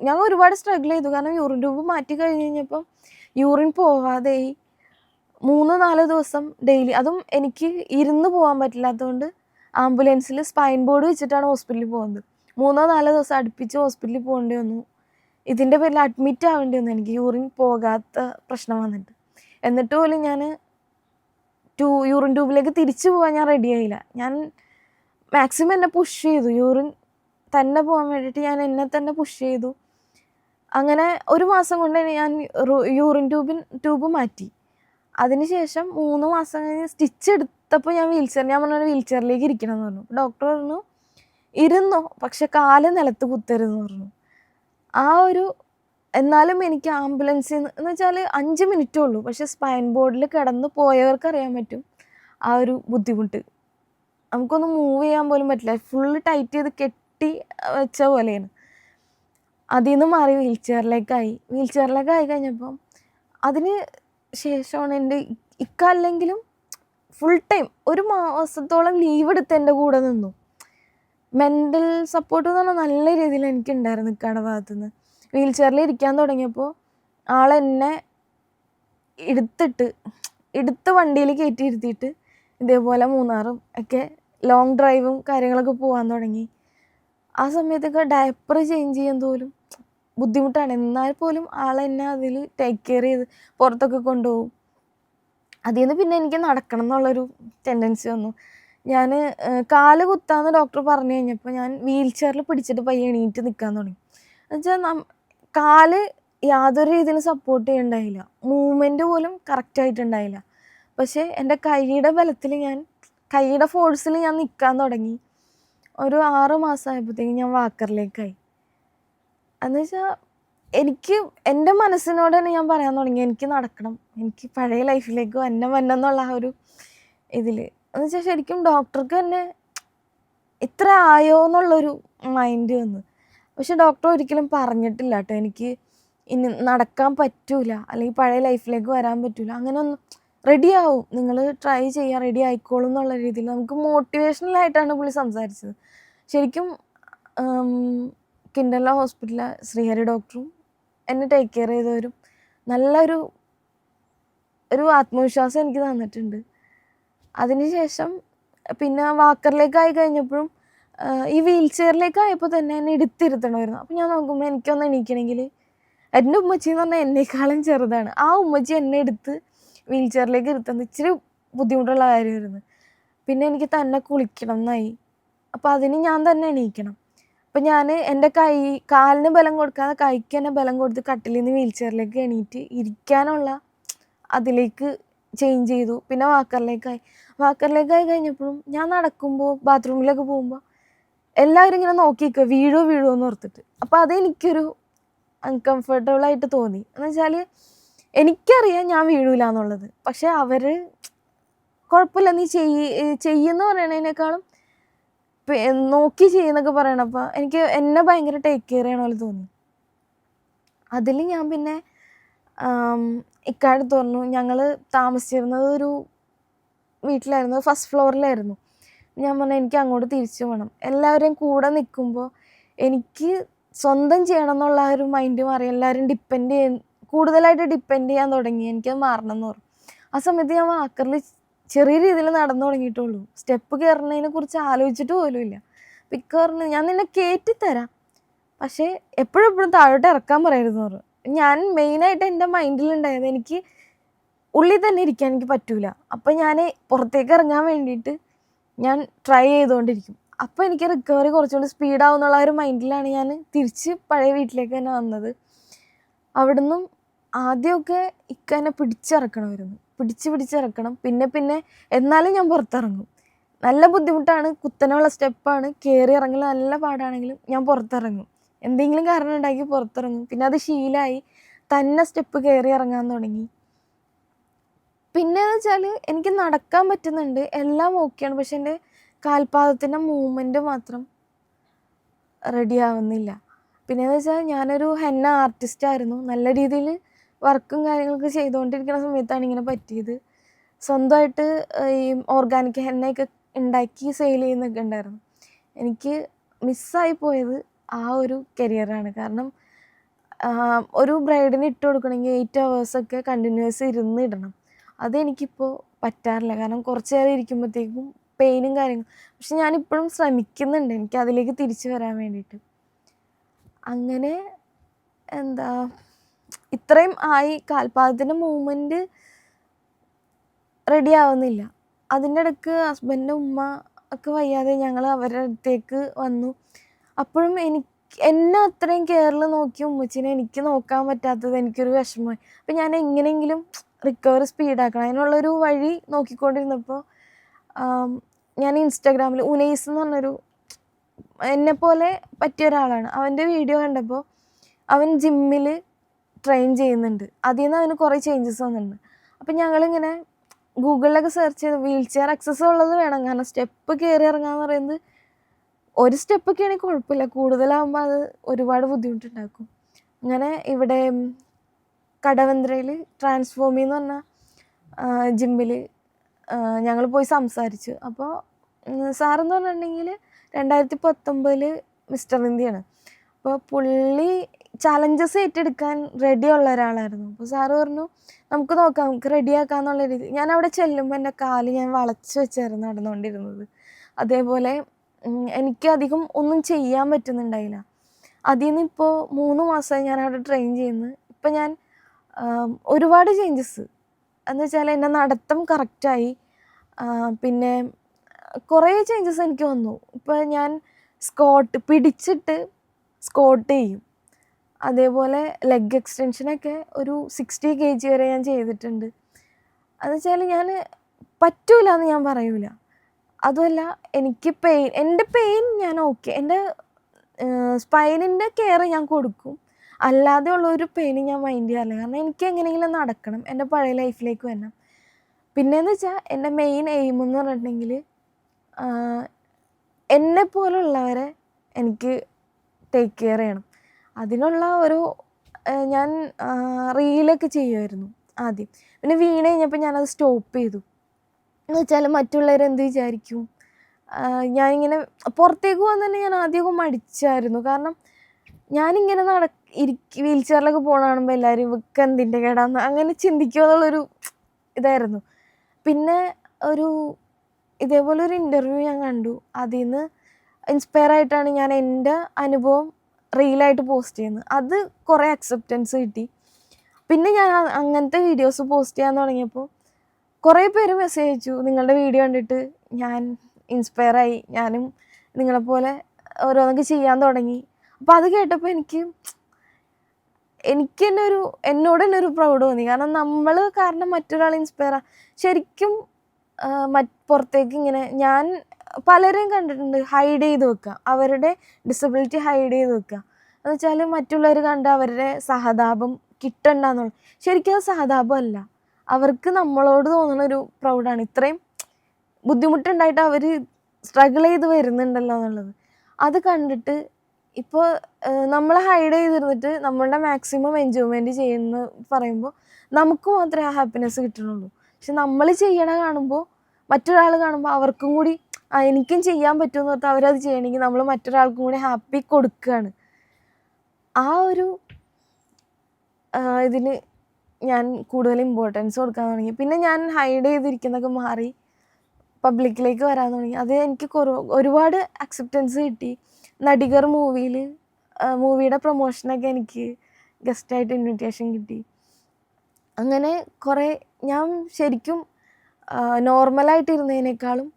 ഞാൻ ഒരുപാട് സ്ട്രഗിൾ ചെയ്തു. കാരണം യൂറിൻ ട്യൂബ് മാറ്റി കഴിഞ്ഞ് കഴിഞ്ഞപ്പം യൂറിൻ പോവാതെയായി. 3-4 ദിവസം ഡെയിലി, അതും എനിക്ക് ഇരുന്ന് പോകാൻ പറ്റില്ലാത്തതുകൊണ്ട് ആംബുലൻസിൽ സ്പൈൻ ബോർഡ് വെച്ചിട്ടാണ് ഹോസ്പിറ്റലിൽ പോകുന്നത്. 3-4 ദിവസം അടുപ്പിച്ച് ഹോസ്പിറ്റലിൽ പോകേണ്ടി വന്നു. ഇതിൻ്റെ പേരിൽ അഡ്മിറ്റ് ആവേണ്ടി വന്നു, എനിക്ക് യൂറിൻ പോകാത്ത പ്രശ്നം വന്നിട്ട്. എന്നിട്ട് പോലും ഞാൻ യൂറിൻ ട്യൂബിലേക്ക് തിരിച്ചു പോകാൻ ഞാൻ റെഡി ആയില്ല. ഞാൻ മാക്സിമം എന്നെ പുഷ് ചെയ്തു, യൂറിൻ തന്നെ പോകാൻ വേണ്ടിയിട്ട് ഞാൻ എന്നെ തന്നെ പുഷ് ചെയ്തു. അങ്ങനെ 1 മാസം കൊണ്ട് ഞാൻ യൂറിൻ ട്യൂബ് മാറ്റി. അതിനുശേഷം 3 മാസം കഴിഞ്ഞ് സ്റ്റിച്ച് എടുത്തപ്പോൾ ഞാൻ പറഞ്ഞു വീൽ ചെയറിലേക്ക് ഇരിക്കണം എന്ന് പറഞ്ഞു. ഡോക്ടർ പറഞ്ഞു ഇരുന്നോ, പക്ഷെ കാല് നിലത്ത് കുത്തരുതെന്ന് പറഞ്ഞു. എന്നാലും എനിക്ക് ആംബുലൻസിൽ എന്ന് വെച്ചാൽ 5 മിനിറ്റേ ഉള്ളൂ, പക്ഷെ സ്പൈൻ ബോർഡിൽ കിടന്ന് പോയവർക്ക് അറിയാൻ പറ്റും ആ ഒരു ബുദ്ധിമുട്ട്. നമുക്കൊന്നും മൂവ് ചെയ്യാൻ പോലും പറ്റില്ല, ഫുള്ള് ടൈറ്റ് ചെയ്ത് കെട്ടി വെച്ച പോലെയാണ്. അതിൽ നിന്ന് മാറി വീൽ ചെയറിലേക്കായി കഴിഞ്ഞപ്പം അതിന് ശേഷമാണ് എൻ്റെ അല്ലെങ്കിലും ഫുൾ ടൈം 1 മാസത്തോളം ലീവ് എടുത്ത് എൻ്റെ കൂടെ നിന്നു. മെൻ്റൽ സപ്പോർട്ട് എന്ന് പറഞ്ഞാൽ നല്ല രീതിയിൽ എനിക്കുണ്ടായിരുന്നു ഇക്കാടെ ഭാഗത്തുനിന്ന്. വീൽ ചെയറിൽ ഇരിക്കാൻ തുടങ്ങിയപ്പോൾ ആളെന്നെ എടുത്ത് വണ്ടിയിൽ കയറ്റി ഇരുത്തിയിട്ട് ഇതേപോലെ മൂന്നാറും ഒക്കെ ലോങ് ഡ്രൈവും കാര്യങ്ങളൊക്കെ പോകാൻ തുടങ്ങി. ആ സമയത്തൊക്കെ ഡയപ്പർ ചേഞ്ച് ചെയ്യാൻ പോലും ബുദ്ധിമുട്ടാണ്. എന്നാൽ പോലും ആളെന്നെ അതിൽ ടേക്ക് കെയർ ചെയ്ത് പുറത്തൊക്കെ കൊണ്ടുപോകും. അതിൽ നിന്ന് പിന്നെ എനിക്ക് നടക്കണം എന്നുള്ളൊരു ടെൻഡൻസി വന്നു. ഞാൻ കാല് കുത്താന്ന് ഡോക്ടർ പറഞ്ഞു കഴിഞ്ഞപ്പോൾ ഞാൻ വീൽ ചെയറിൽ പിടിച്ചിട്ട് പയ്യെ എണീറ്റ് നിൽക്കാൻ തുടങ്ങി. എന്നുവെച്ചാൽ കാല് യാതൊരു രീതിയിലും സപ്പോർട്ട് ചെയ്യണ്ടായില്ല, മൂവ്മെൻറ്റ് പോലും കറക്റ്റായിട്ടുണ്ടായില്ല. പക്ഷേ എൻ്റെ കൈയുടെ ഫോഴ്സിൽ ഞാൻ നിൽക്കാൻ തുടങ്ങി. ഒരു 6 മാസമായപ്പോഴത്തേക്കും ഞാൻ വാക്കറിലേക്കായി. എന്നുവെച്ചാൽ എനിക്ക് എൻ്റെ മനസ്സിനോട് തന്നെ ഞാൻ പറയാൻ തുടങ്ങി എനിക്ക് നടക്കണം, എനിക്ക് പഴയ ലൈഫിലേക്ക് വന്നെന്നുള്ള ആ ഒരു ഇതിൽ. എന്നുവെച്ചാൽ ശരിക്കും ഡോക്ടർക്ക് തന്നെ ഇത്ര ആയോ എന്നുള്ളൊരു മൈൻഡ് വന്നു. പക്ഷെ ഡോക്ടർ ഒരിക്കലും പറഞ്ഞിട്ടില്ല കേട്ടോ എനിക്ക് ഇനി നടക്കാൻ പറ്റൂല, അല്ലെങ്കിൽ പഴയ ലൈഫിലേക്ക് വരാൻ പറ്റൂല, അങ്ങനെ ഒന്നും. റെഡിയാവും, നിങ്ങൾ ട്രൈ ചെയ്യാൻ, റെഡി ആയിക്കോളും എന്നുള്ള രീതിയിൽ നമുക്ക് മോട്ടിവേഷണലായിട്ടാണ് പുള്ളി സംസാരിച്ചത്. ശരിക്കും കിൻഡർല ഹോസ്പിറ്റലിലെ ശ്രീഹരി ഡോക്ടറും എന്നെ ടേക്ക് കെയർ ചെയ്തവരും നല്ലൊരു ഒരു ആത്മവിശ്വാസം എനിക്ക് തന്നിട്ടുണ്ട്. അതിനുശേഷം പിന്നെ വാക്കറിലേക്കായി കഴിഞ്ഞപ്പോഴും ഈ വീൽ ചെയറിലേക്കായപ്പോൾ തന്നെ എന്നെ എടുത്തിരുത്തണമായിരുന്നു. അപ്പോൾ ഞാൻ നോക്കുമ്പോൾ എനിക്കൊന്ന് എണീക്കണമെങ്കിൽ എൻ്റെ ഉമ്മച്ചി എന്ന് പറഞ്ഞാൽ എന്നെക്കാളും ചെറുതാണ്. ആ ഉമ്മച്ചി എന്നെ എടുത്ത് വീൽ ചെയറിലേക്ക് ഇരുത്തുന്നത് ഇച്ചിരി ബുദ്ധിമുട്ടുള്ള കാര്യമായിരുന്നു. പിന്നെ എനിക്ക് തന്നെ കുളിക്കണം എന്നായി. അപ്പോൾ അതിന് ഞാൻ തന്നെ എണീക്കണം. അപ്പം ഞാൻ എൻ്റെ കാലിന് ബലം കൊടുക്കാതെ കൈക്ക് തന്നെ ബലം കൊടുത്ത് കട്ടിലിൽ നിന്ന് വീൽ ചെയറിലേക്ക് എണീറ്റ് ഇരിക്കാനുള്ള അതിലേക്ക് ചേഞ്ച് ചെയ്തു. പിന്നെ വാക്കറിലേക്കായി കഴിഞ്ഞപ്പോഴും ഞാൻ നടക്കുമ്പോൾ ബാത്റൂമിലൊക്കെ പോകുമ്പോൾ എല്ലാവരും ഇങ്ങനെ നോക്കി നിൽക്കുക, വീഴുമോ എന്ന് ഓർത്തിട്ട്. അപ്പോൾ അതെനിക്കൊരു അൺകംഫർട്ടബിളായിട്ട് തോന്നി. എന്ന് വെച്ചാൽ എനിക്കറിയാം ഞാൻ വീഴൂല എന്നുള്ളത്. പക്ഷെ അവർ കുഴപ്പമില്ല നീ ചെയ്യുന്ന പറയണതിനേക്കാളും നോക്കി ചെയ്യുന്നൊക്കെ പറയണപ്പോൾ എനിക്ക് എന്നെ ഭയങ്കര ടേക്ക് കെയർ ചെയ്യണ പോലെ തോന്നി. അതിൽ ഞാൻ പിന്നെ ഇക്കാലത്ത് പറഞ്ഞു. ഞങ്ങൾ താമസിച്ചിരുന്നത് ഒരു വീട്ടിലായിരുന്നു, ഫസ്റ്റ് ഫ്ലോറിലായിരുന്നു. ഞാൻ പറഞ്ഞു എനിക്ക് അങ്ങോട്ട് തിരിച്ചു പോകണം. എല്ലാവരെയും കൂടെ നിൽക്കുമ്പോൾ എനിക്ക് സ്വന്തം ചെയ്യണം എന്നുള്ള ഒരു മൈൻഡ് മാറി. എല്ലാവരും കൂടുതലായിട്ട് ഡിപ്പെൻഡ് ചെയ്യാൻ തുടങ്ങി. എനിക്കത് മാറണം എന്ന് പറഞ്ഞു. ആ സമയത്ത് ഞാൻ വാക്കറിൽ ചെറിയ രീതിയിൽ നടന്നു തുടങ്ങിയിട്ടുള്ളൂ. സ്റ്റെപ്പ് കയറുന്നതിനെ കുറിച്ച് ആലോചിച്ചിട്ട് പോലും ഇല്ല. പിക്ക് പറഞ്ഞു ഞാൻ നിന്നെ കയറ്റിത്തരാം, പക്ഷേ എപ്പോഴും താഴോട്ട് ഇറക്കാൻ പറയരുതെന്ന് പറഞ്ഞു. ഞാൻ മെയിനായിട്ട് എൻ്റെ മൈൻഡിലുണ്ടായത് എനിക്ക് ഉള്ളിൽ തന്നെ ഇരിക്കാൻ എനിക്ക് പറ്റൂല. അപ്പം ഞാൻ പുറത്തേക്ക് ഇറങ്ങാൻ വേണ്ടിയിട്ട് ഞാൻ ട്രൈ ചെയ്തുകൊണ്ടിരിക്കും. അപ്പോൾ എനിക്ക് റിക്കവറി കുറച്ചുകൂടി സ്പീഡാവും എന്നുള്ള ഒരു മൈൻഡിലാണ് ഞാൻ തിരിച്ച് പഴയ വീട്ടിലേക്ക് തന്നെ വന്നത്. അവിടുന്ന് ആദ്യമൊക്കെ എന്നെ പിടിച്ചിറക്കണമായിരുന്നു. പിടിച്ചിറക്കണം. പിന്നെ എന്നാലും ഞാൻ പുറത്തിറങ്ങും. നല്ല ബുദ്ധിമുട്ടാണ്, കുത്തനെയുള്ള സ്റ്റെപ്പാണ്, കയറി ഇറങ്ങൽ നല്ല പാടാണെങ്കിലും ഞാൻ പുറത്തിറങ്ങും. എന്തെങ്കിലും കാരണം ഉണ്ടാക്കി പുറത്തിറങ്ങും. പിന്നെ അത് ശീലമായി, തന്നെ സ്റ്റെപ്പ് കയറി ഇറങ്ങാൻ തുടങ്ങി. പിന്നെയെന്ന് വെച്ചാൽ എനിക്ക് നടക്കാൻ പറ്റുന്നുണ്ട്, എല്ലാം ഓക്കെയാണ്. പക്ഷെ എൻ്റെ കാൽപാദത്തിൻ്റെ മൂവ്മെൻറ്റ് മാത്രം റെഡി ആവുന്നില്ല. പിന്നെയെന്ന് വെച്ചാൽ ഞാനൊരു ഹെന്ന ആർട്ടിസ്റ്റായിരുന്നു. നല്ല രീതിയിൽ വർക്കും കാര്യങ്ങളൊക്കെ ചെയ്തുകൊണ്ടിരിക്കുന്ന സമയത്താണ് ഇങ്ങനെ പറ്റിയത്. സ്വന്തമായിട്ട് ഈ ഓർഗാനിക് ഹെന്നയൊക്കെ ഉണ്ടാക്കി സെയിൽ ചെയ്യുന്നൊക്കെ ഉണ്ടായിരുന്നു. എനിക്ക് മിസ്സായി പോയത് ആ ഒരു കരിയറാണ്. കാരണം ഒരു ബ്രൈഡിന് ഇട്ട് കൊടുക്കണമെങ്കിൽ 8 hours കണ്ടിന്യൂസ് ഇരുന്ന് ഇടണം. അതെനിക്കിപ്പോൾ പറ്റാറില്ല. കാരണം കുറച്ച് നേരം ഇരിക്കുമ്പോഴത്തേക്കും പെയിനും കാര്യങ്ങളും. പക്ഷെ ഞാനിപ്പോഴും ശ്രമിക്കുന്നുണ്ട് എനിക്ക് അതിലേക്ക് തിരിച്ചു വരാൻ വേണ്ടിയിട്ട്. അങ്ങനെ ഇത്രയും ആയി, കാൽപാദത്തിൻ്റെ മൂവ്മെൻറ്റ് റെഡി ആവുന്നില്ല. അതിൻ്റെ ഇടയ്ക്ക് ഹസ്ബൻഡിൻ്റെ ഉമ്മ ഒക്കെ വയ്യാതെ ഞങ്ങൾ അവരുടെ അടുത്തേക്ക് വന്നു. അപ്പോഴും എന്നെ അത്രയും കെയറിൽ നോക്കിയ ഉമ്മച്ചിനെ എനിക്ക് നോക്കാൻ പറ്റാത്തത് എനിക്കൊരു വിഷമമായി. അപ്പം ഞാൻ എങ്ങനെയെങ്കിലും റിക്കവറി സ്പീഡാക്കണം, അതിനുള്ളൊരു വഴി നോക്കിക്കൊണ്ടിരുന്നപ്പോൾ ഞാൻ ഇൻസ്റ്റാഗ്രാമിൽ ഉനൈസ് എന്ന് പറഞ്ഞൊരു എന്നെപ്പോലെ പറ്റിയ ഒരാളാണ്. അവൻ്റെ വീഡിയോ കണ്ടപ്പോൾ അവൻ ജിമ്മിൽ ട്രെയിൻ ചെയ്യുന്നുണ്ട്. അതിൽ നിന്ന് അവന് കുറേ ചേഞ്ചസ് വന്നിട്ടുണ്ട്. അപ്പം ഞങ്ങളിങ്ങനെ ഗൂഗിളിലൊക്കെ സെർച്ച് ചെയ്ത് വീൽ ചെയർ ആക്സസ് ഉള്ളത് വേണം. കാരണം സ്റ്റെപ്പ് കയറി ഇറങ്ങാന്ന് പറയുന്നത് ഒരു സ്റ്റെപ്പൊക്കെ ആണെങ്കിൽ കുഴപ്പമില്ല, കൂടുതലാകുമ്പോൾ അത് ഒരുപാട് ബുദ്ധിമുട്ടുണ്ടാക്കും. അങ്ങനെ ഇവിടെ കടവന്ത്രയിൽ ട്രാൻസ്ഫോമി എന്ന് പറഞ്ഞ ജിമ്മിൽ ഞങ്ങൾ പോയി സംസാരിച്ചു. അപ്പോൾ സാറെന്ന് പറഞ്ഞിട്ടുണ്ടെങ്കിൽ 2019 മിസ്റ്റർ ഇന്ത്യയാണ്. അപ്പോൾ പുള്ളി ചലഞ്ചസ് ഏറ്റെടുക്കാൻ റെഡിയുള്ള ഒരാളായിരുന്നു. അപ്പോൾ സാറ് പറഞ്ഞു നമുക്ക് നോക്കാം, നമുക്ക് റെഡിയാക്കാന്നുള്ള രീതി. ഞാൻ അവിടെ ചെല്ലുമ്പോൾ എൻ്റെ കാല് ഞാൻ വളച്ച് വെച്ചായിരുന്നു നടന്നുകൊണ്ടിരുന്നത്. അതേപോലെ എനിക്കധികം ഒന്നും ചെയ്യാൻ പറ്റുന്നുണ്ടായില്ല. അതിൽ നിന്ന് ഇപ്പോൾ 3 മാസമായി ഞാൻ അവിടെ ട്രെയിൻ ചെയ്യുന്നത്. ഇപ്പം ഞാൻ ഒരുപാട് ചേഞ്ചസ് എന്ന് വെച്ചാൽ എൻ്റെ നടത്തം കറക്റ്റായി. പിന്നെ കുറേ ചേഞ്ചസ് എനിക്ക് വന്നു. ഇപ്പോൾ ഞാൻ പിടിച്ചിട്ട് സ്ക്വാട്ട് ചെയ്യും. അതേപോലെ ലെഗ് എക്സ്റ്റൻഷനൊക്കെ ഒരു 60 kg വരെ ഞാൻ ചെയ്തിട്ടുണ്ട്. എന്ന് വെച്ചാൽ ഞാൻ പറ്റൂല എന്ന് ഞാൻ പറയൂല. അതുമല്ല എനിക്ക് എൻ്റെ പെയിൻ ഞാൻ ഓക്കെ, എൻ്റെ സ്പൈനിൻ്റെ കെയർ ഞാൻ കൊടുക്കും. അല്ലാതെ ഉള്ളൊരു പെയിൻ ഞാൻ മൈൻഡ് ചെയ്യാറില്ല. കാരണം എനിക്ക് എങ്ങനെയെങ്കിലും നടക്കണം, എൻ്റെ പഴയ ലൈഫിലേക്ക് വരണം. പിന്നെയെന്ന് വെച്ചാൽ എൻ്റെ മെയിൻ എയിം എന്ന് പറഞ്ഞിട്ടുണ്ടെങ്കിൽ എന്നെപ്പോലുള്ളവരെ എനിക്ക് ടേക്ക് കെയർ ചെയ്യണം. അതിനുള്ള ഒരു ഞാൻ റീലൊക്കെ ചെയ്യുമായിരുന്നു ആദ്യം. പിന്നെ വീണ് കഴിഞ്ഞപ്പോൾ ഞാനത് സ്റ്റോപ്പ് ചെയ്തു. എന്ന് വെച്ചാൽ മറ്റുള്ളവരെന്ത് വിചാരിക്കും. ഞാനിങ്ങനെ പുറത്തേക്ക് പോകാൻ തന്നെ ഞാൻ ആദ്യമൊക്കെ മടിച്ചായിരുന്നു. കാരണം ഞാനിങ്ങനെ വീൽ ചെയറിലൊക്കെ പോകണ കാണുമ്പോൾ എല്ലാവരും ഇവക്ക് എന്തിൻ്റെ കേടാന്ന് അങ്ങനെ ചിന്തിക്കുക എന്നുള്ളൊരു ഇതായിരുന്നു. പിന്നെ ഒരു ഇതേപോലെ ഒരു ഇൻ്റർവ്യൂ ഞാൻ കണ്ടു. അതിൽ നിന്ന് ഇൻസ്പയർ ആയിട്ടാണ് ഞാൻ എൻ്റെ അനുഭവം റീലായിട്ട് പോസ്റ്റ് ചെയ്യുന്നത്. അത് കുറേ അക്സെപ്റ്റൻസ് കിട്ടി. പിന്നെ ഞാൻ അങ്ങനത്തെ വീഡിയോസ് പോസ്റ്റ് ചെയ്യാൻ തുടങ്ങിയപ്പോൾ കുറേ പേര് മെസ്സേജ് അയച്ചു. നിങ്ങളുടെ വീഡിയോ കണ്ടിട്ട് ഞാൻ ഇൻസ്പയർ ആയി, ഞാനും നിങ്ങളെപ്പോലെ ഓരോന്നൊക്കെ ചെയ്യാൻ തുടങ്ങി. അപ്പോൾ അത് കേട്ടപ്പോൾ എനിക്ക് തന്നെ എന്നോട് തന്നെ ഒരു പ്രൗഡ് തോന്നി. കാരണം നമ്മൾ കാരണം മറ്റൊരാൾ ഇൻസ്പയർ ശരിക്കും പുറത്തേക്ക് ഇങ്ങനെ ഞാൻ പലരെയും കണ്ടിട്ടുണ്ട് ഹൈഡ് ചെയ്ത് വെക്കുക, അവരുടെ ഡിസബിലിറ്റി ഹൈഡ് ചെയ്ത് വെക്കുക. എന്ന് വെച്ചാൽ മറ്റുള്ളവർ കണ്ട് അവരുടെ സഹതാപം കിട്ടണ്ടെന്നുള്ളത്. ശരിക്കും അത് സഹതാപമല്ല, അവർക്ക് നമ്മളോട് തോന്നുന്നൊരു പ്രൗഡാണ്. ഇത്രയും ബുദ്ധിമുട്ടുണ്ടായിട്ട് അവർ സ്ട്രഗിൾ ചെയ്ത് വരുന്നുണ്ടല്ലോ എന്നുള്ളത്. അത് കണ്ടിട്ട് ഇപ്പോൾ നമ്മൾ ഹൈഡ് ചെയ്തിരുന്നിട്ട് നമ്മളുടെ മാക്സിമം എൻജോയ്മെൻറ്റ് ചെയ്യുന്നു പറയുമ്പോൾ നമുക്ക് മാത്രമേ ആ ഹാപ്പിനെസ് കിട്ടുന്നുള്ളൂ. പക്ഷെ നമ്മൾ ചെയ്യണ കാണുമ്പോൾ മറ്റൊരാൾ കാണുമ്പോൾ അവർക്കും കൂടി എനിക്കും ചെയ്യാൻ പറ്റുമെന്ന് പറഞ്ഞാൽ അവരത് ചെയ്യണമെങ്കിൽ നമ്മൾ മറ്റൊരാൾക്കും കൂടി ഹാപ്പി കൊടുക്കുകയാണ്. ആ ഒരു ഇതിന് ഞാൻ കൂടുതൽ ഇമ്പോർട്ടൻസ് കൊടുക്കാൻ തുടങ്ങി. പിന്നെ ഞാൻ ഹൈഡ് ചെയ്തിരിക്കുന്നതൊക്കെ മാറി പബ്ലിക്കിലേക്ക് വരാൻ തുടങ്ങി. അത് എനിക്ക് ഒരുപാട് അക്സെപ്റ്റൻസ് കിട്ടി. നടികർ മൂവിയുടെ പ്രൊമോഷനൊക്കെ എനിക്ക് ഗസ്റ്റായിട്ട് ഇൻവിറ്റേഷൻ കിട്ടി. അങ്ങനെ കുറേ ഞാൻ ശരിക്കും നോർമലായിട്ടിരുന്നതിനേക്കാളും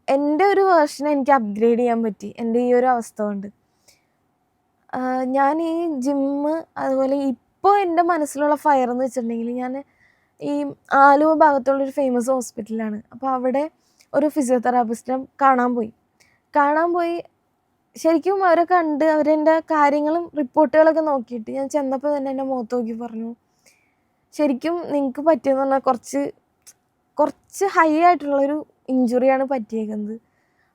എൻ്റെ ഒരു വേർഷനെ എനിക്ക് അപ്ഗ്രേഡ് ചെയ്യാൻ പറ്റി എൻ്റെ ഈ ഒരു അവസ്ഥ കൊണ്ട്. ഞാൻ ഈ ജിമ്മ് അതുപോലെ ഇപ്പോൾ എൻ്റെ മനസ്സിലുള്ള ഫയർ എന്ന് വെച്ചിട്ടുണ്ടെങ്കിൽ, ഞാൻ ഈ ആലുവ ഭാഗത്തുള്ളൊരു ഫേമസ് ഹോസ്പിറ്റലാണ്. അപ്പോൾ അവിടെ ഒരു ഫിസിയോതെറാപ്പിസ്റ്റിനെ കാണാൻ പോയി ശരിക്കും അവരെ കണ്ട് അവരെൻ്റെ കാര്യങ്ങളും റിപ്പോർട്ടുകളൊക്കെ നോക്കിയിട്ട് ഞാൻ ചെന്നപ്പോൾ തന്നെ എൻ്റെ മുഖത്ത് നോക്കി പറഞ്ഞു, ശരിക്കും നിങ്ങൾക്ക് പറ്റിയെന്ന് പറഞ്ഞാൽ കുറച്ച് ഹൈ ആയിട്ടുള്ളൊരു ഇഞ്ചുറിയാണ് പറ്റിയേക്കുന്നത്.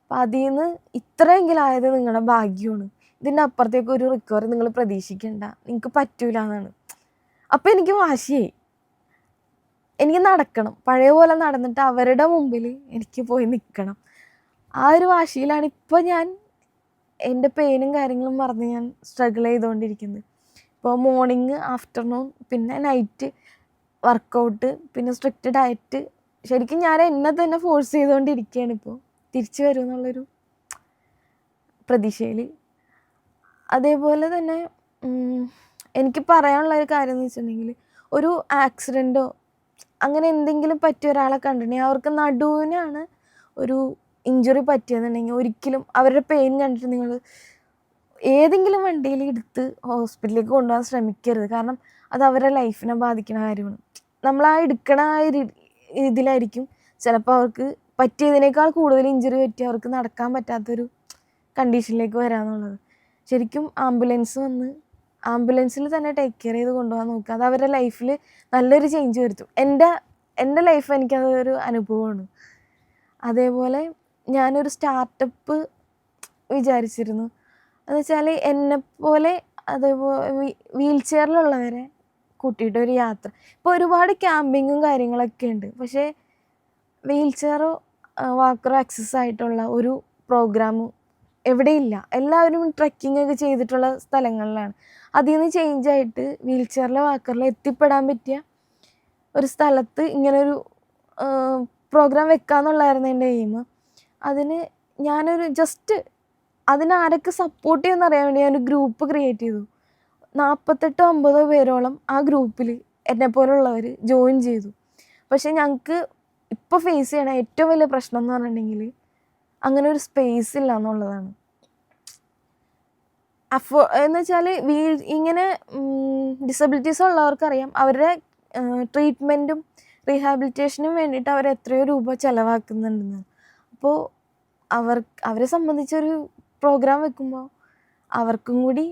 അപ്പോൾ അതിൽ നിന്ന് ഇത്രയെങ്കിലും ആയത് നിങ്ങളുടെ ഭാഗ്യമാണ്. ഇതിൻ്റെ അപ്പുറത്തേക്ക് ഒരു റിക്കവറി നിങ്ങൾ പ്രതീക്ഷിക്കേണ്ട, നിങ്ങൾക്ക് പറ്റൂല എന്നാണ്. അപ്പോൾ എനിക്ക് വാശിയായി, എനിക്ക് നടക്കണം, പഴയ പോലെ നടന്നിട്ട് അവരുടെ മുമ്പിൽ എനിക്ക് പോയി നിൽക്കണം. ആ ഒരു വാശിയിലാണ് ഇപ്പോൾ ഞാൻ എൻ്റെ പെയിനും കാര്യങ്ങളും മറന്ന് ഞാൻ സ്ട്രഗിൾ ചെയ്തുകൊണ്ടിരിക്കുന്നത്. ഇപ്പോൾ മോർണിംഗ്, ആഫ്റ്റർനൂൺ, പിന്നെ നൈറ്റ് വർക്കൗട്ട്, പിന്നെ സ്ട്രിക്റ്റ് ഡയറ്റ്. ശരിക്കും ഞാൻ എന്നെ തന്നെ ഫോഴ്സ് ചെയ്തുകൊണ്ടിരിക്കുകയാണ് ഇപ്പോൾ തിരിച്ചു വരുമെന്നുള്ളൊരു പ്രതീക്ഷയിൽ. അതേപോലെ തന്നെ എനിക്ക് പറയാനുള്ളൊരു കാര്യം എന്ന് വെച്ചിട്ടുണ്ടെങ്കിൽ, ഒരു ആക്സിഡൻറ്റോ അങ്ങനെ എന്തെങ്കിലും പറ്റിയ ഒരാളെ കണ്ടിട്ടുണ്ടെങ്കിൽ അവർക്ക് നടുവിനാണ് ഒരു ഇഞ്ചുറി പറ്റിയെന്നുണ്ടെങ്കിൽ ഒരിക്കലും അവരുടെ പെയിൻ കണ്ടിട്ട് നിങ്ങൾ ഏതെങ്കിലും വണ്ടിയിൽ എടുത്ത് ഹോസ്പിറ്റലിലേക്ക് കൊണ്ടുപോകാൻ ശ്രമിക്കരുത്. കാരണം അത് അവരുടെ ലൈഫിനെ ബാധിക്കുന്ന കാര്യമാണ്. നമ്മൾ ആ എടുക്കണ ആ ഒരു ഇതിലായിരിക്കും ചിലപ്പോൾ അവർക്ക് പറ്റിയതിനേക്കാൾ കൂടുതൽ ഇഞ്ചുറി പറ്റി അവർക്ക് നടക്കാൻ പറ്റാത്തൊരു കണ്ടീഷനിലേക്ക് വരാമെന്നുള്ളത്. ശരിക്കും ആംബുലൻസിൽ തന്നെ ടേക്ക് കെയർ ചെയ്ത് കൊണ്ടുപോകാൻ നോക്കുക. അത് അവരുടെ ലൈഫിൽ നല്ലൊരു ചേഞ്ച് വരുത്തും. എൻ്റെ ലൈഫ് എനിക്കതൊരു അനുഭവമാണ്. അതേപോലെ ഞാനൊരു സ്റ്റാർട്ടപ്പ് വിചാരിച്ചിരുന്നു. എന്ന് വെച്ചാൽ എന്നെപ്പോലെ അതേപോലെ വീൽ ചെയറിലുള്ളവരെ കൂട്ടിയിട്ടൊരു യാത്ര. ഇപ്പോൾ ഒരുപാട് ക്യാമ്പിങ്ങും കാര്യങ്ങളൊക്കെ ഉണ്ട്, പക്ഷേ വീൽ ചെയറോ വാക്കറോ ആക്സസ് ആയിട്ടുള്ള ഒരു പ്രോഗ്രാമും എവിടെയില്ല. എല്ലാവരും ട്രെക്കിംഗ് ഒക്കെ ചെയ്തിട്ടുള്ള സ്ഥലങ്ങളിലാണ്. അതിൽ നിന്ന് ചേഞ്ചായിട്ട് വീൽ ചെയറിലോ വാക്കറിലോ എത്തിപ്പെടാൻ പറ്റിയ ഒരു സ്ഥലത്ത് ഇങ്ങനൊരു പ്രോഗ്രാം വെക്കാമെന്നുള്ളതായിരുന്നു എൻ്റെ എയിം. അതിന് ഞാനൊരു അതിനാരൊക്കെ സപ്പോർട്ട് ചെയ്യുമെന്ന് അറിയാൻ വേണ്ടി ഞാനൊരു ഗ്രൂപ്പ് ക്രിയേറ്റ് ചെയ്തു. 48-50 പേരോളം ആ ഗ്രൂപ്പിൽ എന്നെപ്പോലുള്ളവർ ജോയിൻ ചെയ്തു. പക്ഷേ ഞങ്ങൾക്ക് ഇപ്പോൾ ഫേസ് ചെയ്യണ ഏറ്റവും വലിയ പ്രശ്നം എന്ന് പറഞ്ഞിട്ടുണ്ടെങ്കിൽ അങ്ങനെ ഒരു സ്പേസ് ഇല്ല എന്നുള്ളതാണ്. എന്ന് വെച്ചാൽ ഇങ്ങനെ ഡിസബിലിറ്റീസ് ഉള്ളവർക്കറിയാം അവരുടെ ട്രീറ്റ്മെൻറ്റും റീഹാബിലിറ്റേഷനും വേണ്ടിയിട്ട് അവർ എത്രയോ രൂപ ചിലവാക്കുന്നുണ്ടെന്ന്. അപ്പോൾ അവരെ സംബന്ധിച്ചൊരു പ്രോഗ്രാം വെക്കുമ്പോൾ അവർക്കും കൂടി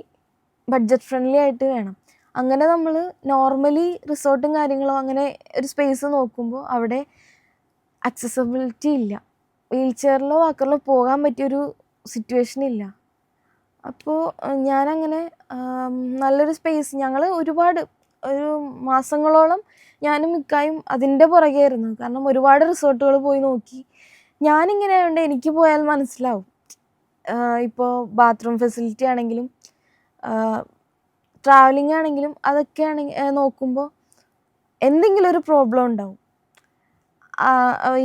ബഡ്ജറ്റ് ഫ്രണ്ട്ലി ആയിട്ട് വേണം. അങ്ങനെ നമ്മൾ നോർമലി റിസോർട്ടും കാര്യങ്ങളോ അങ്ങനെ ഒരു സ്പേസ് നോക്കുമ്പോൾ അവിടെ അക്സസിബിലിറ്റി ഇല്ല, വീൽ ചെയറിലോ വാക്കറിലോ പോകാൻ പറ്റിയൊരു സിറ്റുവേഷൻ ഇല്ല. അപ്പോൾ ഞാനങ്ങനെ നല്ലൊരു സ്പേസ് ഒരു മാസങ്ങളോളം ഞാനും മിക്കായും അതിൻ്റെ പുറകെയായിരുന്നു. കാരണം ഒരുപാട് റിസോർട്ടുകൾ പോയി നോക്കി. ഞാനിങ്ങനെ ആയതുകൊണ്ട് എനിക്ക് പോയാൽ മനസ്സിലാവും. ഇപ്പോൾ ബാത്റൂം ഫെസിലിറ്റി ആണെങ്കിലും ട്രാവലിംഗ് ആണെങ്കിലും അതൊക്കെ നോക്കുമ്പോൾ എന്തെങ്കിലും ഒരു പ്രോബ്ലം ഉണ്ടാവും.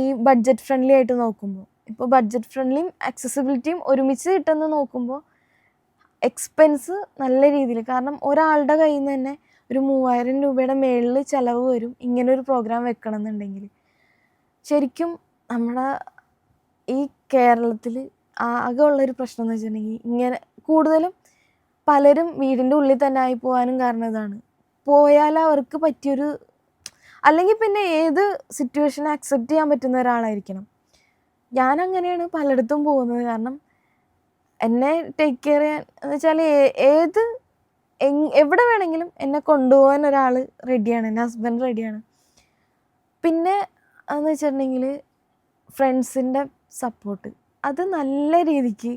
ഈ ബഡ്ജറ്റ് ഫ്രണ്ട്ലി ആയിട്ട് നോക്കുമ്പോൾ, ഇപ്പോൾ ബഡ്ജറ്റ് ഫ്രണ്ട്ലിയും ആക്സസിബിലിറ്റിയും ഒരുമിച്ച് കിട്ടുന്ന നോക്കുമ്പോൾ എക്സ്പെൻസ് നല്ല രീതിയിൽ, കാരണം ഒരാളുടെ കയ്യിൽ നിന്ന് തന്നെ ഒരു 3000 രൂപയുടെ മേളിൽ ചിലവ് വരും ഇങ്ങനൊരു പ്രോഗ്രാം വെക്കണം എന്നുണ്ടെങ്കിൽ. ശരിക്കും നമ്മുടെ ഈ കേരളത്തിൽ ആകെ ഉള്ളൊരു പ്രശ്നം എന്ന് വെച്ചിട്ടുണ്ടെങ്കിൽ, ഇങ്ങനെ കൂടുതലും പലരും വീടിൻ്റെ ഉള്ളിൽ തന്നെ ആയി പോകാനും കാരണം ഇതാണ്. പോയാൽ അവർക്ക് പറ്റിയൊരു, അല്ലെങ്കിൽ പിന്നെ ഏത് സിറ്റുവേഷനെ അക്സെപ്റ്റ് ചെയ്യാൻ പറ്റുന്ന ഒരാളായിരിക്കണം. ഞാൻ അങ്ങനെയാണ് പലയിടത്തും പോകുന്നത്. കാരണം എന്നെ ടേക്ക് കെയർ ചെയ്യാൻ എന്ന് വെച്ചാൽ എവിടെ വേണമെങ്കിലും എന്നെ കൊണ്ടുപോകാൻ ഒരാൾ റെഡിയാണ്, എൻ്റെ ഹസ്ബൻഡ് റെഡിയാണ്. പിന്നെ എന്ന് വെച്ചിട്ടുണ്ടെങ്കിൽ ഫ്രണ്ട്സിൻ്റെ സപ്പോർട്ട്, അത് നല്ല രീതിക്ക്.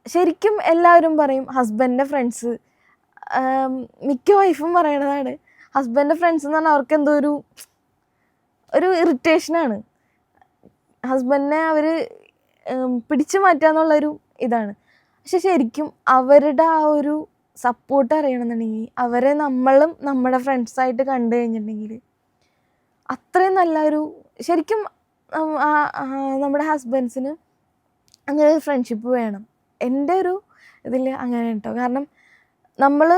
ശരിക്കും എല്ലാവരും പറയും ഹസ്ബൻഡിൻ്റെ ഫ്രണ്ട്സ്, മിക്ക വൈഫും പറയണതാണ് ഹസ്ബൻഡിൻ്റെ ഫ്രണ്ട്സ് എന്ന് പറഞ്ഞാൽ അവർക്ക് എന്തോ ഒരു ഇറിറ്റേഷനാണ്. ഹസ്ബൻഡിനെ അവർ പിടിച്ചു മാറ്റാന്നുള്ളൊരു ഇതാണ്. പക്ഷെ ശരിക്കും അവരുടെ ആ ഒരു സപ്പോർട്ട് അറിയണമെന്നുണ്ടെങ്കിൽ അവരെ നമ്മളും നമ്മുടെ ഫ്രണ്ട്സായിട്ട് കണ്ടു കഴിഞ്ഞിട്ടുണ്ടെങ്കിൽ അത്രയും നല്ലൊരു, ശരിക്കും നമ്മുടെ ഹസ്ബൻഡ്സിന് അങ്ങനെ ഒരു ഫ്രണ്ട്ഷിപ്പ് വേണം. എൻ്റെ ഒരു ഇതിൽ അങ്ങനെ കേട്ടോ. കാരണം നമ്മൾ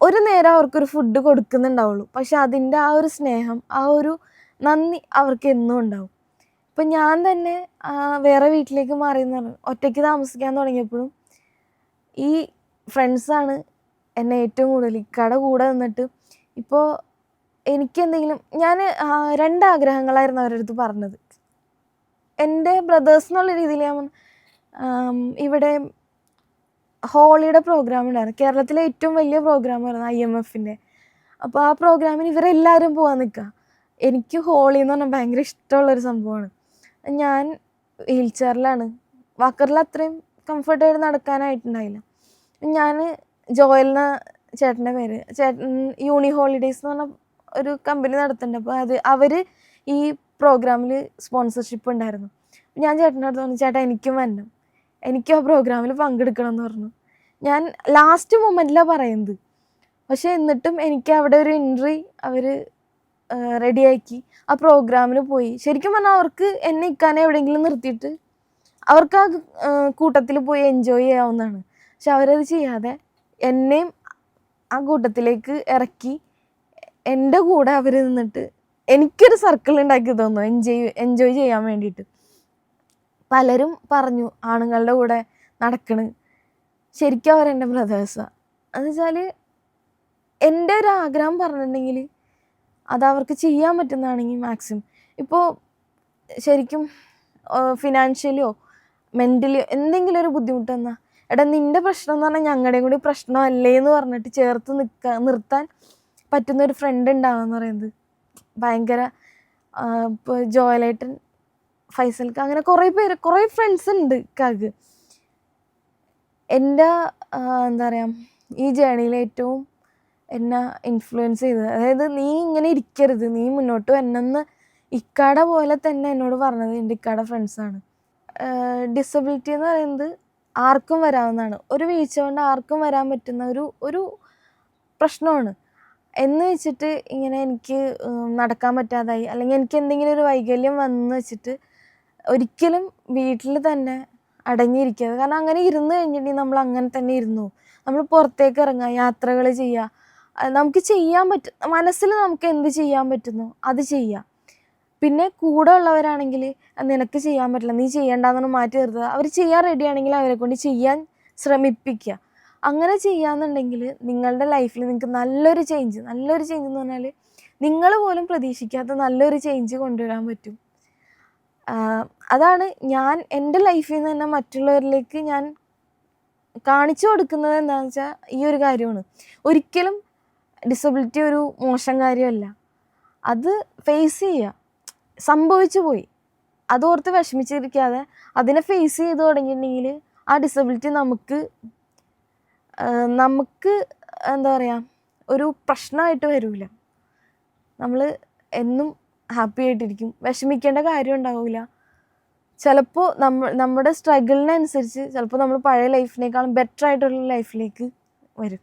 ഒരു നേരം അവർക്കൊരു ഫുഡ് കൊടുക്കുന്നുണ്ടാവുള്ളൂ, പക്ഷെ അതിൻ്റെ ആ ഒരു സ്നേഹം, ആ ഒരു നന്ദി അവർക്ക് എന്നും ഉണ്ടാവും. ഇപ്പം ഞാൻ തന്നെ വേറെ വീട്ടിലേക്ക് മാറിയെന്ന് പറഞ്ഞു ഒറ്റയ്ക്ക് താമസിക്കാൻ തുടങ്ങിയപ്പോഴും ഈ ഫ്രണ്ട്സാണ് എന്നെ ഏറ്റവും കൂടുതൽ ഇക്കയുടെ കൂടെ നിന്നിട്ട്. ഇപ്പോൾ എനിക്കെന്തെങ്കിലും, ഞാൻ 2 ആഗ്രഹങ്ങളായിരുന്നു അവരുടെ അടുത്ത് പറഞ്ഞത്. എൻ്റെ ബ്രദേഴ്സ് എന്നുള്ള രീതിയിൽ ഞാൻ ഇവിടെ ഹോളിയുടെ പ്രോഗ്രാം ഉണ്ടായിരുന്നു, കേരളത്തിലെ ഏറ്റവും വലിയ പ്രോഗ്രാമായിരുന്നു IMF-ൻ്റെ. അപ്പോൾ ആ പ്രോഗ്രാമിന് ഇവരെല്ലാവരും പോകാൻ നിൽക്കുക. എനിക്ക് ഹോളി എന്ന് പറഞ്ഞാൽ ഭയങ്കര ഇഷ്ടമുള്ളൊരു സംഭവമാണ്. ഞാൻ വീൽ ചെയറിലാണ്, വാക്കറിൽ അത്രയും കംഫർട്ടായിട്ട് നടക്കാനായിട്ടുണ്ടായില്ല. ഞാൻ ജോയൽ എന്ന ചേട്ടൻ്റെ പേര്, ചേട്ടൻ യൂണി ഹോളിഡേയ്സ് എന്ന് പറഞ്ഞ ഒരു കമ്പനി നടത്തുന്നുണ്ട്. അപ്പോൾ അവർ ഈ പ്രോഗ്രാമിൽ സ്പോൺസർഷിപ്പ് ഉണ്ടായിരുന്നു. ഞാൻ ചേട്ടൻ്റെ അടുത്ത് പറഞ്ഞു, ചേട്ടാ എനിക്കും വരണം, എനിക്കും ആ പ്രോഗ്രാമിൽ പങ്കെടുക്കണം എന്ന് പറഞ്ഞു. ഞാൻ ലാസ്റ്റ് മൊമെൻറ്റിലാണ് പറയുന്നത്, പക്ഷേ എന്നിട്ടും എനിക്ക് അവിടെ ഒരു എൻട്രി അവർ റെഡിയാക്കി ആ പ്രോഗ്രാമിന് പോയി. ശരിക്കും പറഞ്ഞാൽ അവർക്ക് എന്നെ ഇക്കാനെ എവിടെയെങ്കിലും നിർത്തിയിട്ട് അവർക്ക് ആ കൂട്ടത്തിൽ പോയി എൻജോയ് ചെയ്യാവുന്നതാണ്. പക്ഷെ അവരത് ചെയ്യാതെ എന്നെയും ആ കൂട്ടത്തിലേക്ക് ഇറക്കി എൻ്റെ കൂടെ അവർ നിന്നിട്ട് എനിക്കൊരു സർക്കിൾ ഉണ്ടാക്കി തന്നു എൻജോയ് ചെയ്യാൻ വേണ്ടിയിട്ട്. പലരും പറഞ്ഞു ആണുങ്ങളുടെ കൂടെ നടക്കണ്, ശരിക്കും അവരെൻ്റെ ബ്രദേഴ്സാണ്. എന്ന് വെച്ചാൽ എൻ്റെ ഒരു ആഗ്രഹം പറഞ്ഞിട്ടുണ്ടെങ്കിൽ അതവർക്ക് ചെയ്യാൻ പറ്റുന്നതാണെങ്കിൽ മാക്സിമം. ഇപ്പോൾ ശരിക്കും ഫിനാൻഷ്യലിയോ മെൻ്റലിയോ എന്തെങ്കിലും ഒരു ബുദ്ധിമുട്ട് വന്നാൽ, എടാ നിൻ്റെ പ്രശ്നം എന്ന് പറഞ്ഞാൽ ഞങ്ങളുടെയും കൂടി പ്രശ്നമല്ലേ എന്ന് പറഞ്ഞിട്ട് ചേർത്ത് നിർത്താൻ പറ്റുന്നൊരു ഫ്രണ്ട് ഉണ്ടാവുക പറയുന്നത് ഭയങ്കര. ഇപ്പോൾ ജോയലേട്ടൻ, ഫൈസൽക്ക്, അങ്ങനെ കുറേ ഫ്രണ്ട്സ് ഉണ്ട് ഇക്കാക്ക്. എൻ്റെ എന്താ പറയുക, ഈ ജേണിയിൽ ഏറ്റവും എന്നെ ഇൻഫ്ലുവൻസ് ചെയ്തത്, അതായത് നീ ഇങ്ങനെ ഇരിക്കരുത്, നീ മുന്നോട്ട് വരണമെന്ന് ഇക്കാടെ പോലെ തന്നെ എന്നോട് പറഞ്ഞത് എൻ്റെ ഇക്കാടെ ഫ്രണ്ട്സാണ്. ഡിസബിലിറ്റി എന്ന് പറയുന്നത് ആർക്കും വരാവുന്നതാണ്, ഒരു വീഴ്ച കൊണ്ട് ആർക്കും വരാൻ പറ്റുന്ന ഒരു പ്രശ്നമാണ്. എന്ന് വെച്ചിട്ട് ഇങ്ങനെ എനിക്ക് നടക്കാൻ പറ്റാതായി, അല്ലെങ്കിൽ എനിക്ക് എന്തെങ്കിലും ഒരു വൈകല്യം വന്നെന്ന് വെച്ചിട്ട് ഒരിക്കലും വീട്ടിൽ തന്നെ അടങ്ങിയിരിക്കരുത്. കാരണം അങ്ങനെ ഇരുന്ന് കഴിഞ്ഞിട്ടുണ്ടെങ്കിൽ നമ്മൾ അങ്ങനെ തന്നെ ഇരുന്നു. നമ്മൾ പുറത്തേക്ക് ഇറങ്ങുക, യാത്രകൾ ചെയ്യുക, നമുക്ക് ചെയ്യാൻ പറ്റും, മനസ്സിൽ നമുക്ക് എന്ത് ചെയ്യാൻ പറ്റുന്നോ അത് ചെയ്യുക. പിന്നെ കൂടെ ഉള്ളവരാണെങ്കിൽ നിനക്ക് ചെയ്യാൻ പറ്റില്ല, നീ ചെയ്യേണ്ടെന്ന് മാറ്റി നിർത്തുക. അവർ ചെയ്യാൻ റെഡിയാണെങ്കിൽ അവരെ കൊണ്ട് ചെയ്യാൻ ശ്രമിപ്പിക്കുക. അങ്ങനെ ചെയ്യാന്നുണ്ടെങ്കിൽ നിങ്ങളുടെ ലൈഫിൽ നിങ്ങൾക്ക് നല്ലൊരു ചേഞ്ച് എന്ന് പറഞ്ഞാൽ നിങ്ങൾ പോലും പ്രതീക്ഷിക്കാത്ത നല്ലൊരു ചേഞ്ച് കൊണ്ടുവരാൻ പറ്റും. അതാണ് ഞാൻ എൻ്റെ ലൈഫിൽ നിന്ന് തന്നെ മറ്റുള്ളവരിലേക്ക് ഞാൻ കാണിച്ചു കൊടുക്കുന്നത്. എന്താണെന്ന് വെച്ചാൽ ഈ ഒരു കാര്യമാണ്. ഒരിക്കലും ഡിസബിലിറ്റി ഒരു മോശം കാര്യമല്ല, അത് ഫേസ് ചെയ്യുക. സംഭവിച്ചു പോയി അതോർത്ത് വിഷമിച്ചിരിക്കാതെ അതിനെ ഫേസ് ചെയ്ത് തുടങ്ങിയിട്ടുണ്ടെങ്കിൽ ആ ഡിസബിലിറ്റി നമുക്ക് എന്താ പറയുക, ഒരു പ്രശ്നമായിട്ട് വരില്ല. നമ്മൾ എന്നും ഹാപ്പി ആയിട്ടിരിക്കും, വിഷമിക്കേണ്ട കാര്യം ഉണ്ടാവില്ല. ചിലപ്പോൾ നമ്മുടെ സ്ട്രഗിളിനനുസരിച്ച് ചിലപ്പോൾ നമ്മൾ പഴയ ലൈഫിനേക്കാളും ബെറ്റർ ആയിട്ടുള്ള ലൈഫിലേക്ക് വരും.